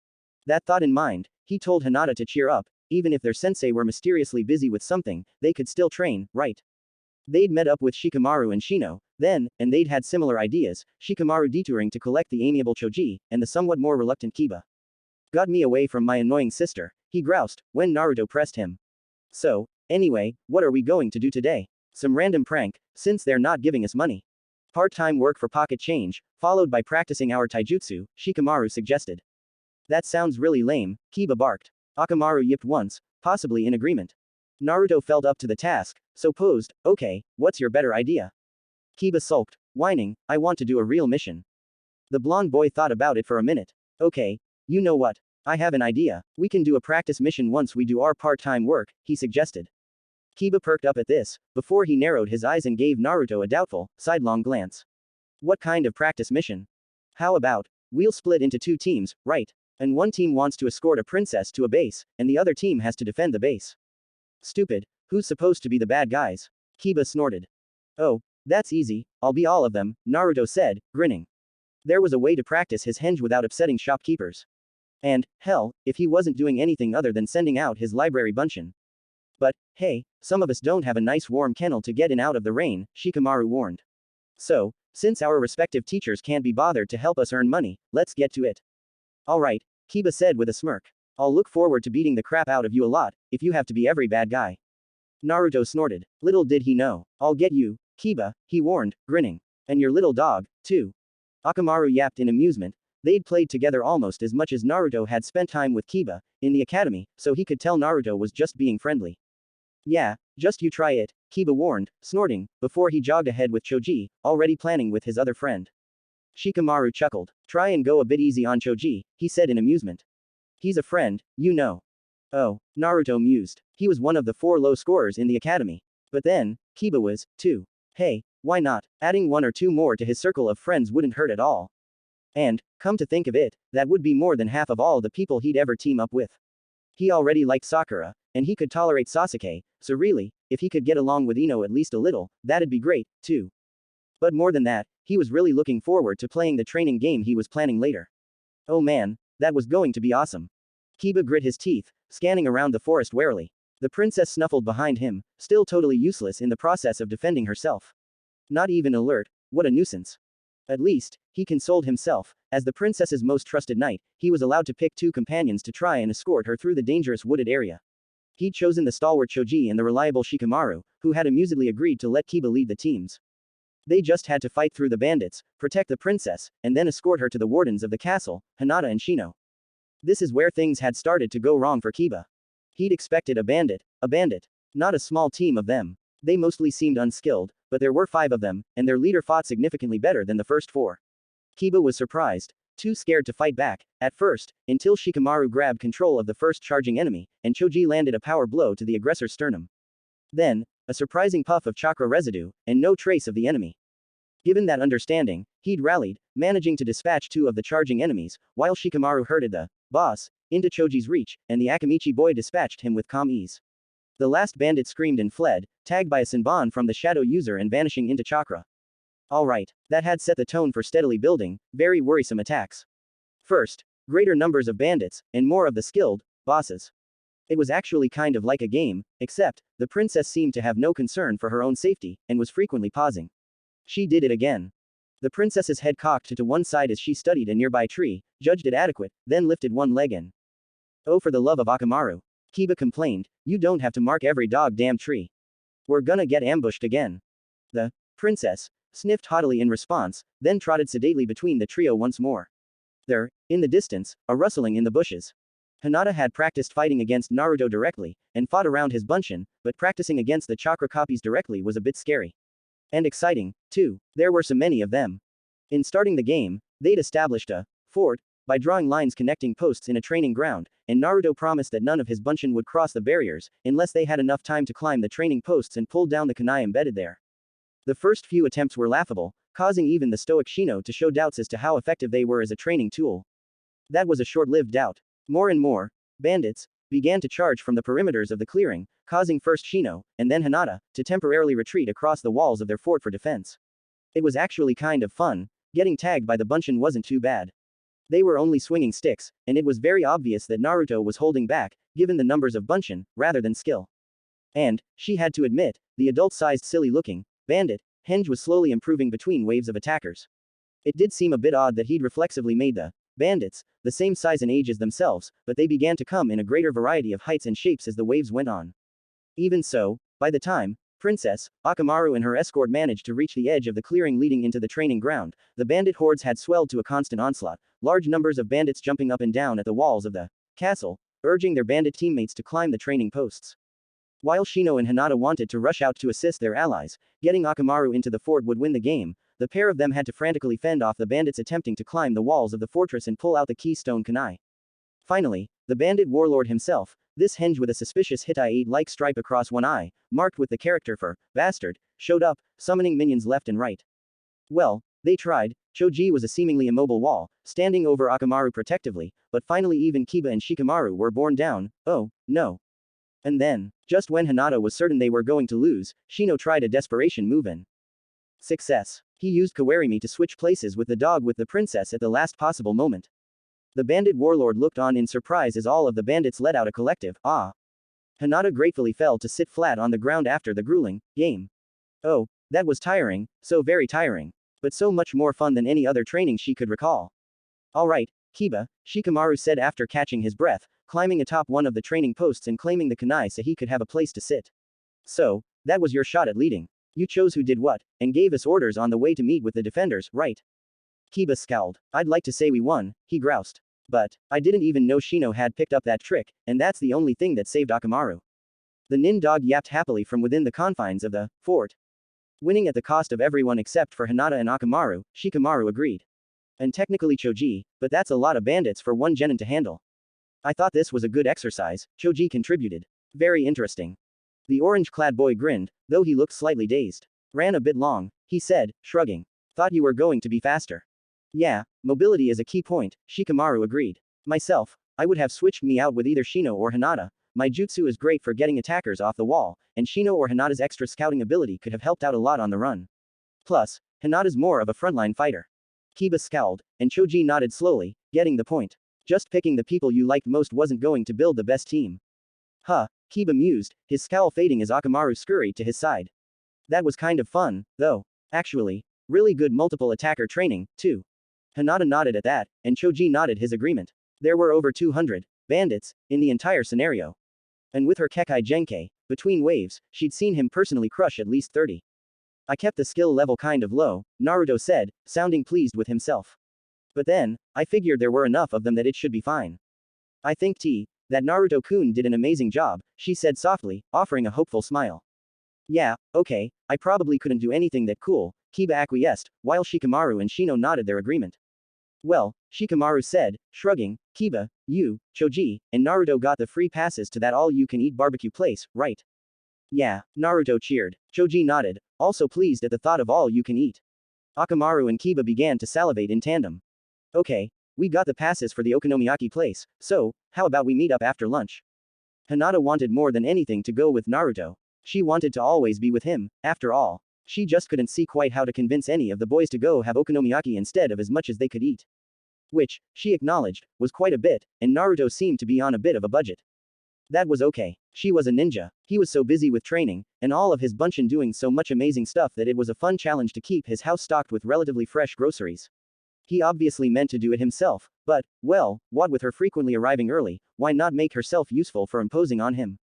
Speaker 1: That thought in mind, he told Hinata to cheer up, even if their sensei were mysteriously busy with something, they could still train, right? They'd met up with Shikamaru and Shino, then, and they'd had similar ideas, Shikamaru detouring to collect the amiable Choji, and the somewhat more reluctant Kiba. Got me away from my annoying sister, he groused, when Naruto pressed him. So, anyway, what are we going to do today? Some random prank, since they're not giving us money. Part-time work for pocket change, followed by practicing our taijutsu, Shikamaru suggested. That sounds really lame, Kiba barked. Akamaru yipped once, possibly in agreement. Naruto felt up to the task, so posed, okay, what's your better idea? Kiba sulked, whining, I want to do a real mission. The blonde boy thought about it for a minute. Okay, you know what? I have an idea, we can do a practice mission once we do our part-time work, he suggested. Kiba perked up at this, before he narrowed his eyes and gave Naruto a doubtful, sidelong glance. What kind of practice mission? How about, we'll split into 2 teams, right? And one team wants to escort a princess to a base, and the other team has to defend the base. Stupid, who's supposed to be the bad guys? Kiba snorted. Oh, that's easy, I'll be all of them, Naruto said, grinning. There was a way to practice his henge without upsetting shopkeepers. And, hell, if he wasn't doing anything other than sending out his library bunshin. But, hey, some of us don't have a nice warm kennel to get in out of the rain, Shikamaru warned. So, since our respective teachers can't be bothered to help us earn money, let's get to it. Alright, Kiba said with a smirk. I'll look forward to beating the crap out of you a lot, if you have to be every bad guy. Naruto snorted. Little did he know. I'll get you, Kiba, he warned, grinning. And your little dog, too. Akamaru yapped in amusement. They'd played together almost as much as Naruto had spent time with Kiba, in the academy, so he could tell Naruto was just being friendly. Yeah, just you try it, Kiba warned, snorting, before he jogged ahead with Choji, already planning with his other friend. Shikamaru chuckled. Try and go a bit easy on Choji, he said in amusement. He's a friend, you know. Oh, Naruto mused. He was one of the 4 low scorers in the academy. But then, Kiba was, too. Hey, why not? Adding 1 or 2 more to his circle of friends wouldn't hurt at all. And, come to think of it, that would be more than half of all the people he'd ever team up with. He already liked Sakura, and he could tolerate Sasuke, so really, if he could get along with Ino at least a little, that'd be great, too. But more than that, he was really looking forward to playing the training game he was planning later. Oh man, that was going to be awesome. Kiba grit his teeth, scanning around the forest warily. The princess snuffled behind him, still totally useless in the process of defending herself. Not even alert, what a nuisance. At least, he consoled himself, as the princess's most trusted knight, he was allowed to pick 2 companions to try and escort her through the dangerous wooded area. He'd chosen the stalwart Choji and the reliable Shikamaru, who had amusedly agreed to let Kiba lead the teams. They just had to fight through the bandits, protect the princess, and then escort her to the wardens of the castle, Hinata and Shino. This is where things had started to go wrong for Kiba. He'd expected a bandit, not a small team of them. They mostly seemed unskilled, but there were 5 of them, and their leader fought significantly better than the first 4. Kiba was surprised, too scared to fight back, at first, until Shikamaru grabbed control of the first charging enemy, and Choji landed a power blow to the aggressor's sternum. Then, a surprising puff of chakra residue, and no trace of the enemy. Given that understanding, he'd rallied, managing to dispatch 2 of the charging enemies, while Shikamaru herded the boss into Choji's reach, and the Akamichi boy dispatched him with calm ease. The last bandit screamed and fled, tagged by a Senbon from the shadow user and vanishing into chakra. Alright, that had set the tone for steadily building, very worrisome attacks. First, greater numbers of bandits, and more of the skilled bosses. It was actually kind of like a game, except, the princess seemed to have no concern for her own safety, and was frequently pausing. She did it again. The princess's head cocked to one side as she studied a nearby tree, judged it adequate, then lifted one leg in. Oh, for the love of Akamaru. Kiba complained, you don't have to mark every damn tree. We're gonna get ambushed again. The princess sniffed haughtily in response, then trotted sedately between the trio once more. There, in the distance, a rustling in the bushes. Hinata had practiced fighting against Naruto directly, and fought around his bunshin, but practicing against the chakra copies directly was a bit scary. And exciting, too. There were so many of them. In starting the game, they'd established a fort by drawing lines connecting posts in a training ground, and Naruto promised that none of his bunshin would cross the barriers, unless they had enough time to climb the training posts and pull down the kunai embedded there. The first few attempts were laughable, causing even the stoic Shino to show doubts as to how effective they were as a training tool. That was a short-lived doubt. More and more bandits began to charge from the perimeters of the clearing, causing first Shino, and then Hinata, to temporarily retreat across the walls of their fort for defense. It was actually kind of fun. Getting tagged by the bunshin wasn't too bad. They were only swinging sticks, and it was very obvious that Naruto was holding back, given the numbers of bunshin, rather than skill. And, she had to admit, the adult-sized silly-looking bandit henge was slowly improving between waves of attackers. It did seem a bit odd that he'd reflexively made the bandits the same size and age as themselves, but they began to come in a greater variety of heights and shapes as the waves went on. Even so, by the time Princess Akamaru and her escort managed to reach the edge of the clearing leading into the training ground, the bandit hordes had swelled to a constant onslaught, large numbers of bandits jumping up and down at the walls of the castle, urging their bandit teammates to climb the training posts. While Shino and Hinata wanted to rush out to assist their allies, getting Akamaru into the fort would win the game. The pair of them had to frantically fend off the bandits attempting to climb the walls of the fortress and pull out the keystone kunai. Finally, the bandit warlord himself, this henge with a suspicious Hittite-like stripe across one eye, marked with the character for bastard, showed up, summoning minions left and right. Well, They tried. Choji was a seemingly immobile wall, standing over Akamaru protectively, but finally even Kiba and Shikamaru were borne down. Oh, no. And then, just when Hinata was certain they were going to lose, Shino tried a desperation move in. Success. He used Kawarimi to switch places with the dog with the princess at the last possible moment. The bandit warlord looked on in surprise as all of the bandits let out a collective, ah. Hinata gratefully fell to sit flat on the ground after the grueling game. Oh, that was tiring, so very tiring. But so much more fun than any other training she could recall. Alright, Kiba, Shikamaru said after catching his breath, climbing atop one of the training posts and claiming the kunai so he could have a place to sit. So, that was your shot at leading. You chose who did what, and gave us orders on the way to meet with the defenders, right? Kiba scowled. I'd like to say we won, he groused. But, I didn't even know Shino had picked up that trick, and that's the only thing that saved Akamaru. The nin dog yapped happily from within the confines of the fort. Winning at the cost of everyone except for Hinata and Akamaru, Shikamaru agreed. And technically Choji, but that's a lot of bandits for one genin to handle. I thought this was a good exercise, Choji contributed. Very interesting. The orange-clad boy grinned, though he looked slightly dazed. Ran a bit long, he said, shrugging. Thought you were going to be faster. Yeah, mobility is a key point, Shikamaru agreed. Myself, I would have switched me out with either Shino or Hinata. My jutsu is great for getting attackers off the wall, and Shino or Hinata's extra scouting ability could have helped out a lot on the run. Plus, Hinata's more of a frontline fighter. Kiba scowled, and Choji nodded slowly, getting the point. Just picking the people you liked most wasn't going to build the best team. Huh, Kiba mused, his scowl fading as Akamaru scurried to his side. That was kind of fun, though. Actually, really good multiple attacker training, too. Hinata nodded at that, and Choji nodded his agreement. There were over 200 bandits in the entire scenario. And with her Kekai Genkai, between waves, she'd seen him personally crush at least 30. I kept the skill level kind of low, Naruto said, sounding pleased with himself. But then, I figured there were enough of them that it should be fine. I think that Naruto-kun did an amazing job, she said softly, offering a hopeful smile. Yeah, okay, I probably couldn't do anything that cool, Kiba acquiesced, while Shikamaru and Shino nodded their agreement. Well, Shikamaru said, shrugging, Kiba, you, Choji, and Naruto got the free passes to that all-you-can-eat barbecue place, right? Yeah, Naruto cheered. Choji nodded, also pleased at the thought of all-you-can-eat. Akamaru and Kiba began to salivate in tandem. Okay, we got the passes for the okonomiyaki place, so, how about we meet up after lunch? Hinata wanted more than anything to go with Naruto. She wanted to always be with him, after all. She just couldn't see quite how to convince any of the boys to go have okonomiyaki instead of as much as they could eat. Which, she acknowledged, was quite a bit, and Naruto seemed to be on a bit of a budget. That was okay. She was a ninja. He was so busy with training, and all of his bunshin doing so much amazing stuff that it was a fun challenge to keep his house stocked with relatively fresh groceries. He obviously meant to do it himself, but, well, what with her frequently arriving early, why not make herself useful for imposing on him?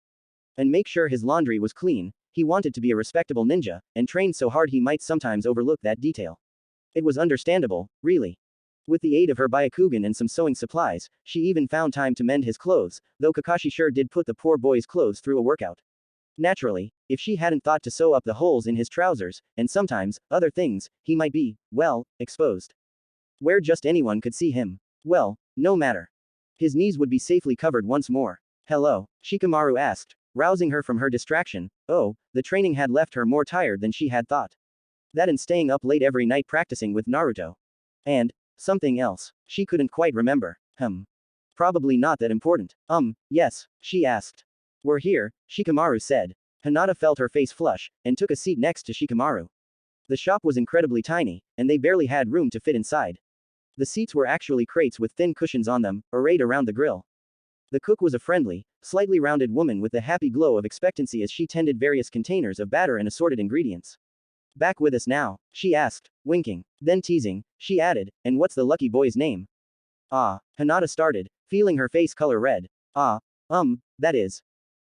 Speaker 1: And make sure his laundry was clean. He wanted to be a respectable ninja, and trained so hard he might sometimes overlook that detail. It was understandable, really. With the aid of her Byakugan and some sewing supplies, she even found time to mend his clothes, though Kakashi sure did put the poor boy's clothes through a workout. Naturally, if she hadn't thought to sew up the holes in his trousers, and sometimes, other things, he might be, well, exposed. Where just anyone could see him. Well, no matter. His knees would be safely covered once more. Hello, Shikamaru asked, rousing her from her distraction. Oh, the training had left her more tired than she had thought. That and staying up late every night practicing with Naruto. And, something else. She couldn't quite remember. Probably not that important. Yes, she asked. We're here, Shikamaru said. Hinata felt her face flush, and took a seat next to Shikamaru. The shop was incredibly tiny, and they barely had room to fit inside. The seats were actually crates with thin cushions on them, arrayed around the grill. The cook was a friendly, slightly rounded woman with the happy glow of expectancy as she tended various containers of batter and assorted ingredients. Back with us now? She asked, winking. Then teasing, she added, and what's the lucky boy's name? Hinata started, feeling her face color red. That is.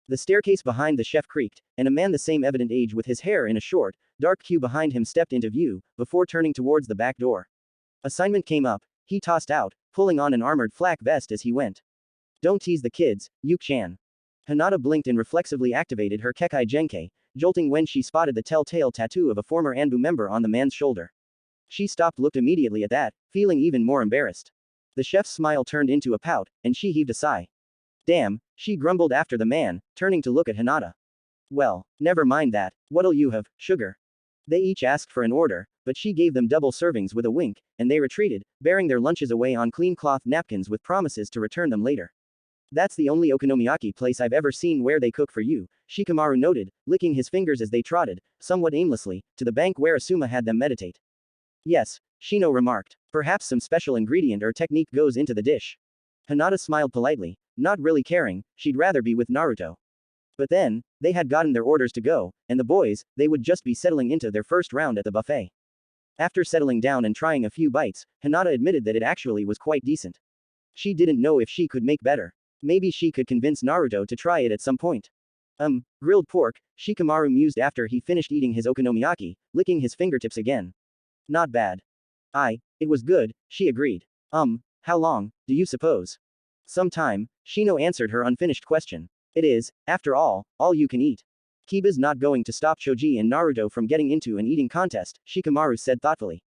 Speaker 1: The staircase behind the chef creaked, and a man the same evident age with his hair in a short, dark queue behind him stepped into view, before turning towards the back door. Assignment came up, he tossed out, pulling on an armored flak vest as he went. Don't tease the kids, Yuke-chan. Hinata blinked and reflexively activated her Kekai Genkai, jolting when she spotted the telltale tattoo of a former Anbu member on the man's shoulder. She looked immediately at that, feeling even more embarrassed. The chef's smile turned into a pout, and she heaved a sigh. Damn, she grumbled after the man, turning to look at Hinata. Well, never mind that, what'll you have, sugar? They each asked for an order, but she gave them double servings with a wink, and they retreated, bearing their lunches away on clean cloth napkins with promises to return them later. That's the only okonomiyaki place I've ever seen where they cook for you, Shikamaru noted, licking his fingers as they trotted, somewhat aimlessly, to the bank where Asuma had them meditate. Yes, Shino remarked. Perhaps some special ingredient or technique goes into the dish. Hinata smiled politely, not really caring, she'd rather be with Naruto. But then, they had gotten their orders to go, and the boys, they would just be settling into their first round at the buffet. After settling down and trying a few bites, Hinata admitted that it actually was quite decent. She didn't know if she could make better. Maybe she could convince Naruto to try it at some point. Grilled pork, Shikamaru mused after he finished eating his okonomiyaki, licking his fingertips again. Not bad. It was good, she agreed. How long, do you suppose? Some time, Shino answered her unfinished question. It is, after all you can eat. Kiba's not going to stop Choji and Naruto from getting into an eating contest, Shikamaru said thoughtfully.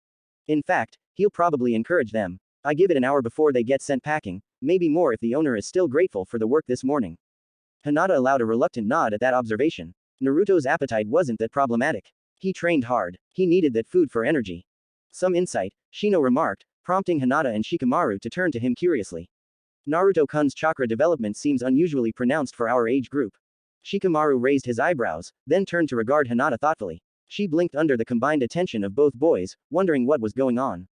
Speaker 1: In fact, he'll probably encourage them. I give it an hour before they get sent packing, maybe more if the owner is still grateful for the work this morning. Hinata allowed a reluctant nod at that observation. Naruto's appetite wasn't that problematic. He trained hard. He needed that food for energy. Some insight, Shino remarked, prompting Hinata and Shikamaru to turn to him curiously. Naruto-kun's chakra development seems unusually pronounced for our age group. Shikamaru raised his eyebrows, then turned to regard Hinata thoughtfully. She blinked under the combined attention of both boys, wondering what was going on.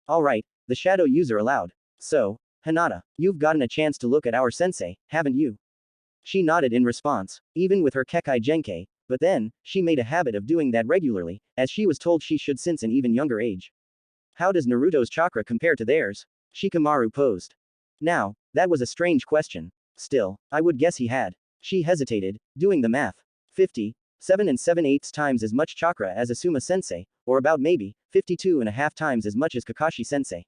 Speaker 1: Alright, the shadow user allowed. So, Hinata, you've gotten a chance to look at our sensei, haven't you? She nodded in response, even with her Kekai Genkai, but then, she made a habit of doing that regularly, as she was told she should since an even younger age. How does Naruto's chakra compare to theirs? Shikamaru posed. Now, that was a strange question. Still, I would guess he had. She hesitated, doing the math. 7 and 7/8 times as much chakra as Asuma sensei, or about maybe 52.5 times as much as Kakashi sensei.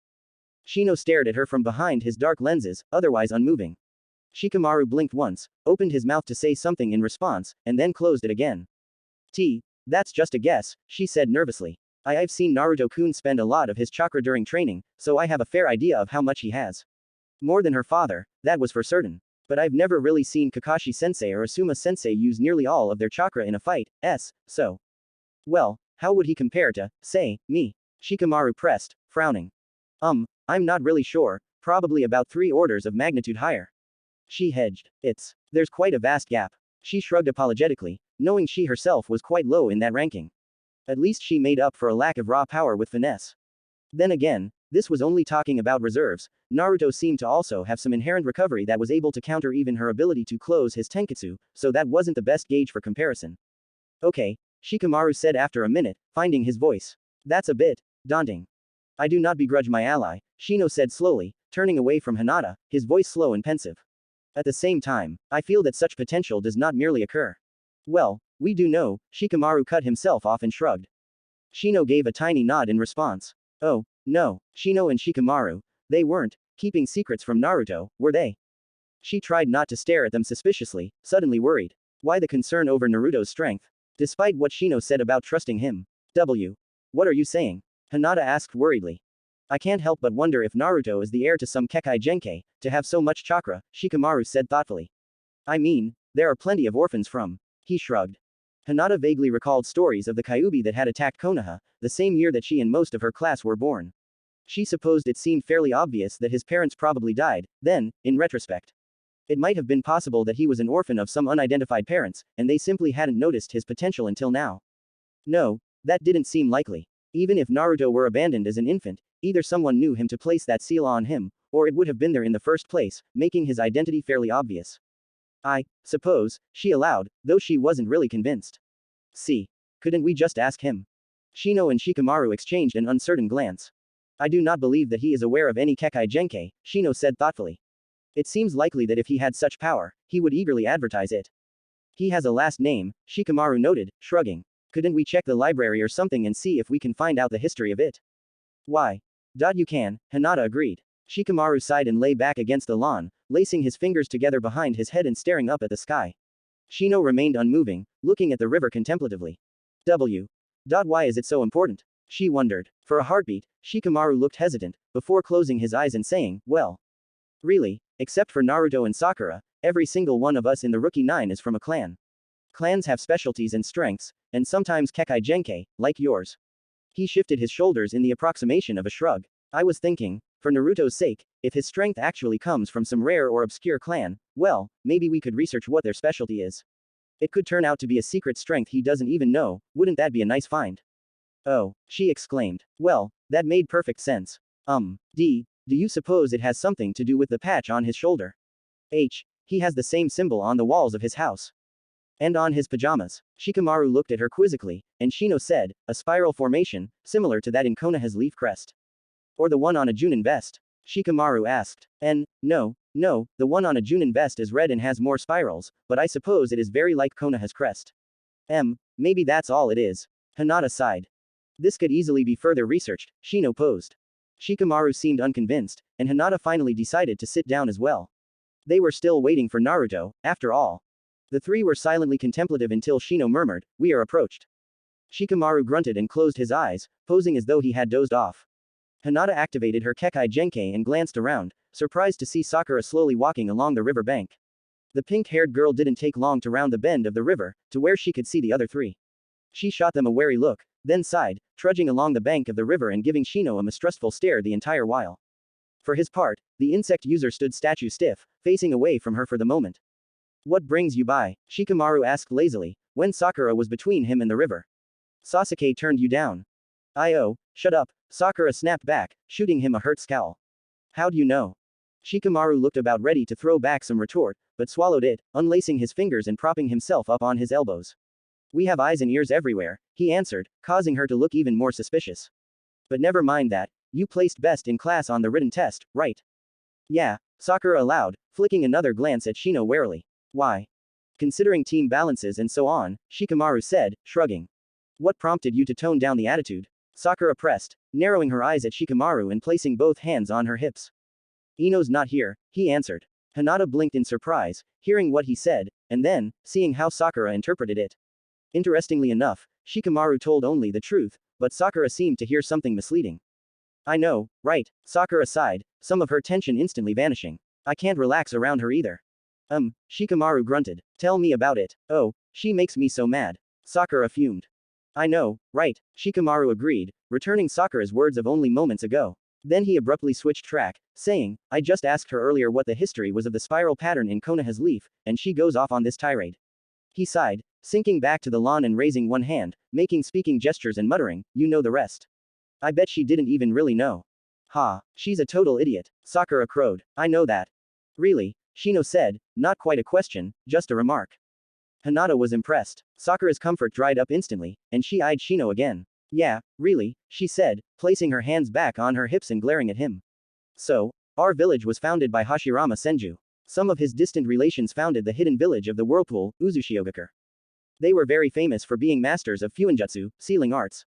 Speaker 1: Shino stared at her from behind his dark lenses, otherwise unmoving. Shikamaru blinked once, opened his mouth to say something in response, and then closed it again. That's just a guess, she said nervously. I've seen Naruto-kun spend a lot of his chakra during training, so I have a fair idea of how much he has. More than her father, that was for certain. But I've never really seen Kakashi-sensei or Asuma-sensei use nearly all of their chakra in a fight, so. Well, how would he compare to, say, me? Shikamaru pressed, frowning. I'm not really sure, probably about 3 orders of magnitude higher. She hedged. There's quite a vast gap. She shrugged apologetically, knowing she herself was quite low in that ranking. At least she made up for a lack of raw power with finesse. Then again, this was only talking about reserves. Naruto seemed to also have some inherent recovery that was able to counter even her ability to close his tenketsu, so that wasn't the best gauge for comparison. Okay, Shikamaru said after a minute, finding his voice. That's a bit daunting. I do not begrudge my ally, Shino said slowly, turning away from Hinata, his voice slow and pensive. At the same time, I feel that such potential does not merely occur. Well, we do know, Shikamaru cut himself off and shrugged. Shino gave a tiny nod in response. Oh, no, Shino and Shikamaru, they weren't keeping secrets from Naruto, were they? She tried not to stare at them suspiciously, suddenly worried. Why the concern over Naruto's strength? Despite what Shino said about trusting him. What are you saying? Hinata asked worriedly. I can't help but wonder if Naruto is the heir to some Kekai Genkai, to have so much chakra, Shikamaru said thoughtfully. I mean, there are plenty of orphans from. He shrugged. Hinata vaguely recalled stories of the Kyuubi that had attacked Konoha, the same year that she and most of her class were born. She supposed it seemed fairly obvious that his parents probably died, then, in retrospect. It might have been possible that he was an orphan of some unidentified parents, and they simply hadn't noticed his potential until now. No, that didn't seem likely. Even if Naruto were abandoned as an infant, either someone knew him to place that seal on him, or it would have been there in the first place, making his identity fairly obvious. I suppose, she allowed, though she wasn't really convinced. Couldn't we just ask him? Shino and Shikamaru exchanged an uncertain glance. I do not believe that he is aware of any Kekai Genkai, Shino said thoughtfully. It seems likely that if he had such power, he would eagerly advertise it. He has a last name, Shikamaru noted, shrugging. Couldn't we check the library or something and see if we can find out the history of it? Why? You can, Hinata agreed. Shikamaru sighed and lay back against the lawn, lacing his fingers together behind his head and staring up at the sky. Shino remained unmoving, looking at the river contemplatively. Why is it so important? She wondered. For a heartbeat, Shikamaru looked hesitant, before closing his eyes and saying, well. Really, except for Naruto and Sakura, every single one of us in the Rookie 9 is from a clan. Clans have specialties and strengths, and sometimes Kekai Genkai, like yours. He shifted his shoulders in the approximation of a shrug. I was thinking, for Naruto's sake, if his strength actually comes from some rare or obscure clan, well, maybe we could research what their specialty is. It could turn out to be a secret strength he doesn't even know, wouldn't that be a nice find? Oh, she exclaimed. Well, that made perfect sense. Do you suppose it has something to do with the patch on his shoulder? He has the same symbol on the walls of his house. And on his pajamas. Shikamaru looked at her quizzically, and Shino said, a spiral formation, similar to that in Konoha's leaf crest. Or the one on a Junin vest? Shikamaru asked. No, the one on a Junin vest is red and has more spirals, but I suppose it is very like Konoha's crest. Maybe that's all it is. Hinata sighed. This could easily be further researched, Shino posed. Shikamaru seemed unconvinced, and Hinata finally decided to sit down as well. They were still waiting for Naruto, after all. The three were silently contemplative until Shino murmured, we are approached. Shikamaru grunted and closed his eyes, posing as though he had dozed off. Hinata activated her Kekai Genkai and glanced around, surprised to see Sakura slowly walking along the river bank. The pink-haired girl didn't take long to round the bend of the river, to where she could see the other three. She shot them a wary look, then sighed, trudging along the bank of the river and giving Shino a mistrustful stare the entire while. For his part, the insect user stood statue stiff, facing away from her for the moment. What brings you by? Shikamaru asked lazily, when Sakura was between him and the river. Sasuke turned you down. Shut up, Sakura snapped back, shooting him a hurt scowl. How'd you know? Shikamaru looked about ready to throw back some retort, but swallowed it, unlacing his fingers and propping himself up on his elbows. We have eyes and ears everywhere, he answered, causing her to look even more suspicious. But never mind that, you placed best in class on the written test, right? Yeah, Sakura allowed, flicking another glance at Shino warily. Why? Considering team balances and so on, Shikamaru said, shrugging. What prompted you to tone down the attitude? Sakura pressed, narrowing her eyes at Shikamaru and placing both hands on her hips. Ino's not here, he answered. Hinata blinked in surprise, hearing what he said, and then, seeing how Sakura interpreted it. Interestingly enough, Shikamaru told only the truth, but Sakura seemed to hear something misleading. I know, right? Sakura sighed, some of her tension instantly vanishing. I can't relax around her either. Shikamaru grunted. Tell me about it. Oh, she makes me so mad. Sakura fumed. I know, right? Shikamaru agreed, returning Sakura's words of only moments ago. Then he abruptly switched track, saying, I just asked her earlier what the history was of the spiral pattern in Konoha's leaf, and she goes off on this tirade. He sighed, sinking back to the lawn and raising one hand, making speaking gestures and muttering, you know the rest. I bet she didn't even really know. Ha, she's a total idiot, Sakura crowed. I know that. Really? Shino said, not quite a question, just a remark. Hinata was impressed. Sakura's comfort dried up instantly, and she eyed Shino again. Yeah, really, she said, placing her hands back on her hips and glaring at him. So, our village was founded by Hashirama Senju. Some of his distant relations founded the hidden village of the Whirlpool, Uzushiogakure. They were very famous for being masters of fuinjutsu, sealing arts.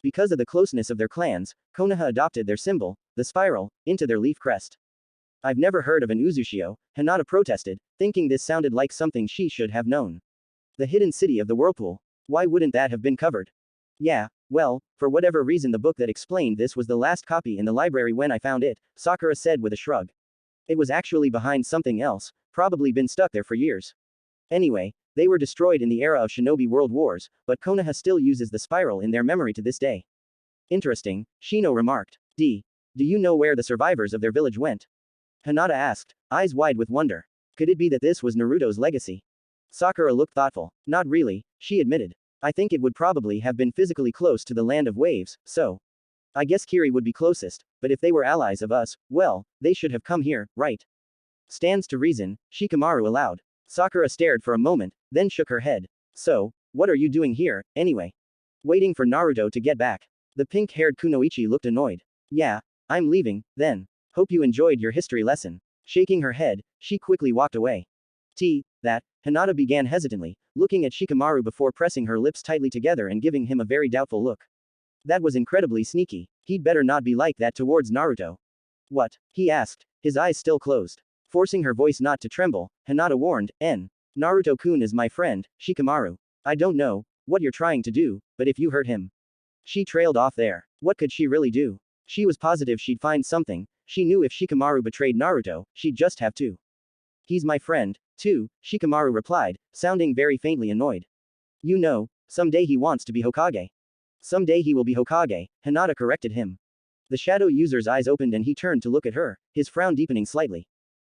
Speaker 1: Because of the closeness of their clans, Konoha adopted their symbol, the spiral, into their leaf crest. I've never heard of an Uzushio, Hinata protested, thinking this sounded like something she should have known. The hidden city of the Whirlpool. Why wouldn't that have been covered? Yeah, well, for whatever reason the book that explained this was the last copy in the library when I found it, Sakura said with a shrug. It was actually behind something else, probably been stuck there for years. Anyway, they were destroyed in the era of Shinobi World Wars, but Konoha still uses the spiral in their memory to this day. Interesting, Shino remarked. Do you know where the survivors of their village went? Hinata asked, eyes wide with wonder. Could it be that this was Naruto's legacy? Sakura looked thoughtful. Not really, she admitted. I think it would probably have been physically close to the land of waves, so. I guess Kiri would be closest, but if they were allies of us, well, they should have come here, right? Stands to reason, Shikamaru allowed. Sakura stared for a moment, then shook her head. So, what are you doing here, anyway? Waiting for Naruto to get back. The pink-haired Kunoichi looked annoyed. Yeah, I'm leaving, then. Hope you enjoyed your history lesson. Shaking her head, she quickly walked away. That, Hinata began hesitantly, looking at Shikamaru before pressing her lips tightly together and giving him a very doubtful look. That was incredibly sneaky. He'd better not be like that towards Naruto. What? He asked, his eyes still closed. Forcing her voice not to tremble, Hinata warned, Naruto-kun is my friend, Shikamaru. I don't know what you're trying to do, but if you hurt him. She trailed off there. What could she really do? She was positive she'd find something. She knew if Shikamaru betrayed Naruto, she'd just have to. He's my friend, too, Shikamaru replied, sounding very faintly annoyed. You know, someday he wants to be Hokage. Someday he will be Hokage, Hinata corrected him. The shadow user's eyes opened and he turned to look at her, his frown deepening slightly.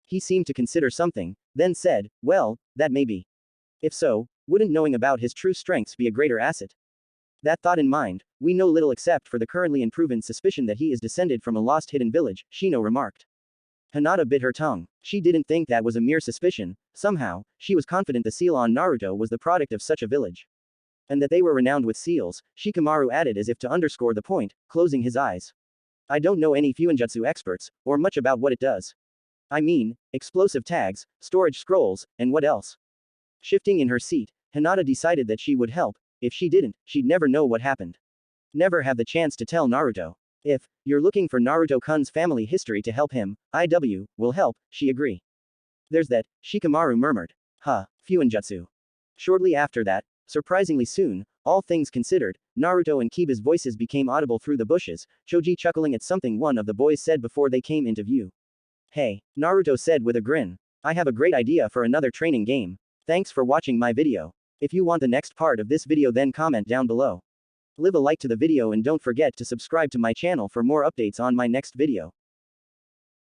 Speaker 1: He seemed to consider something, then said, well, that may be. If so, wouldn't knowing about his true strengths be a greater asset? That thought in mind, we know little except for the currently unproven suspicion that he is descended from a lost hidden village, Shino remarked. Hinata bit her tongue. She didn't think that was a mere suspicion, somehow, she was confident the seal on Naruto was the product of such a village. And that they were renowned with seals, Shikamaru added as if to underscore the point, closing his eyes. I don't know any fuinjutsu experts, or much about what it does. I mean, explosive tags, storage scrolls, and what else? Shifting in her seat, Hinata decided that she would help. If she didn't, she'd never know what happened. Never have the chance to tell Naruto. If you're looking for Naruto-kun's family history to help him, IW will help, she agree. There's that, Shikamaru murmured. Fuinjutsu. Shortly after that, surprisingly soon, all things considered, Naruto and Kiba's voices became audible through the bushes, Choji chuckling at something one of the boys said before they came into view. Hey, Naruto said with a grin. I have a great idea for another training game. Thanks for watching my video. If you want the next part of this video then comment down below. Leave a like to the video and don't forget to subscribe to my channel for more updates on my next video.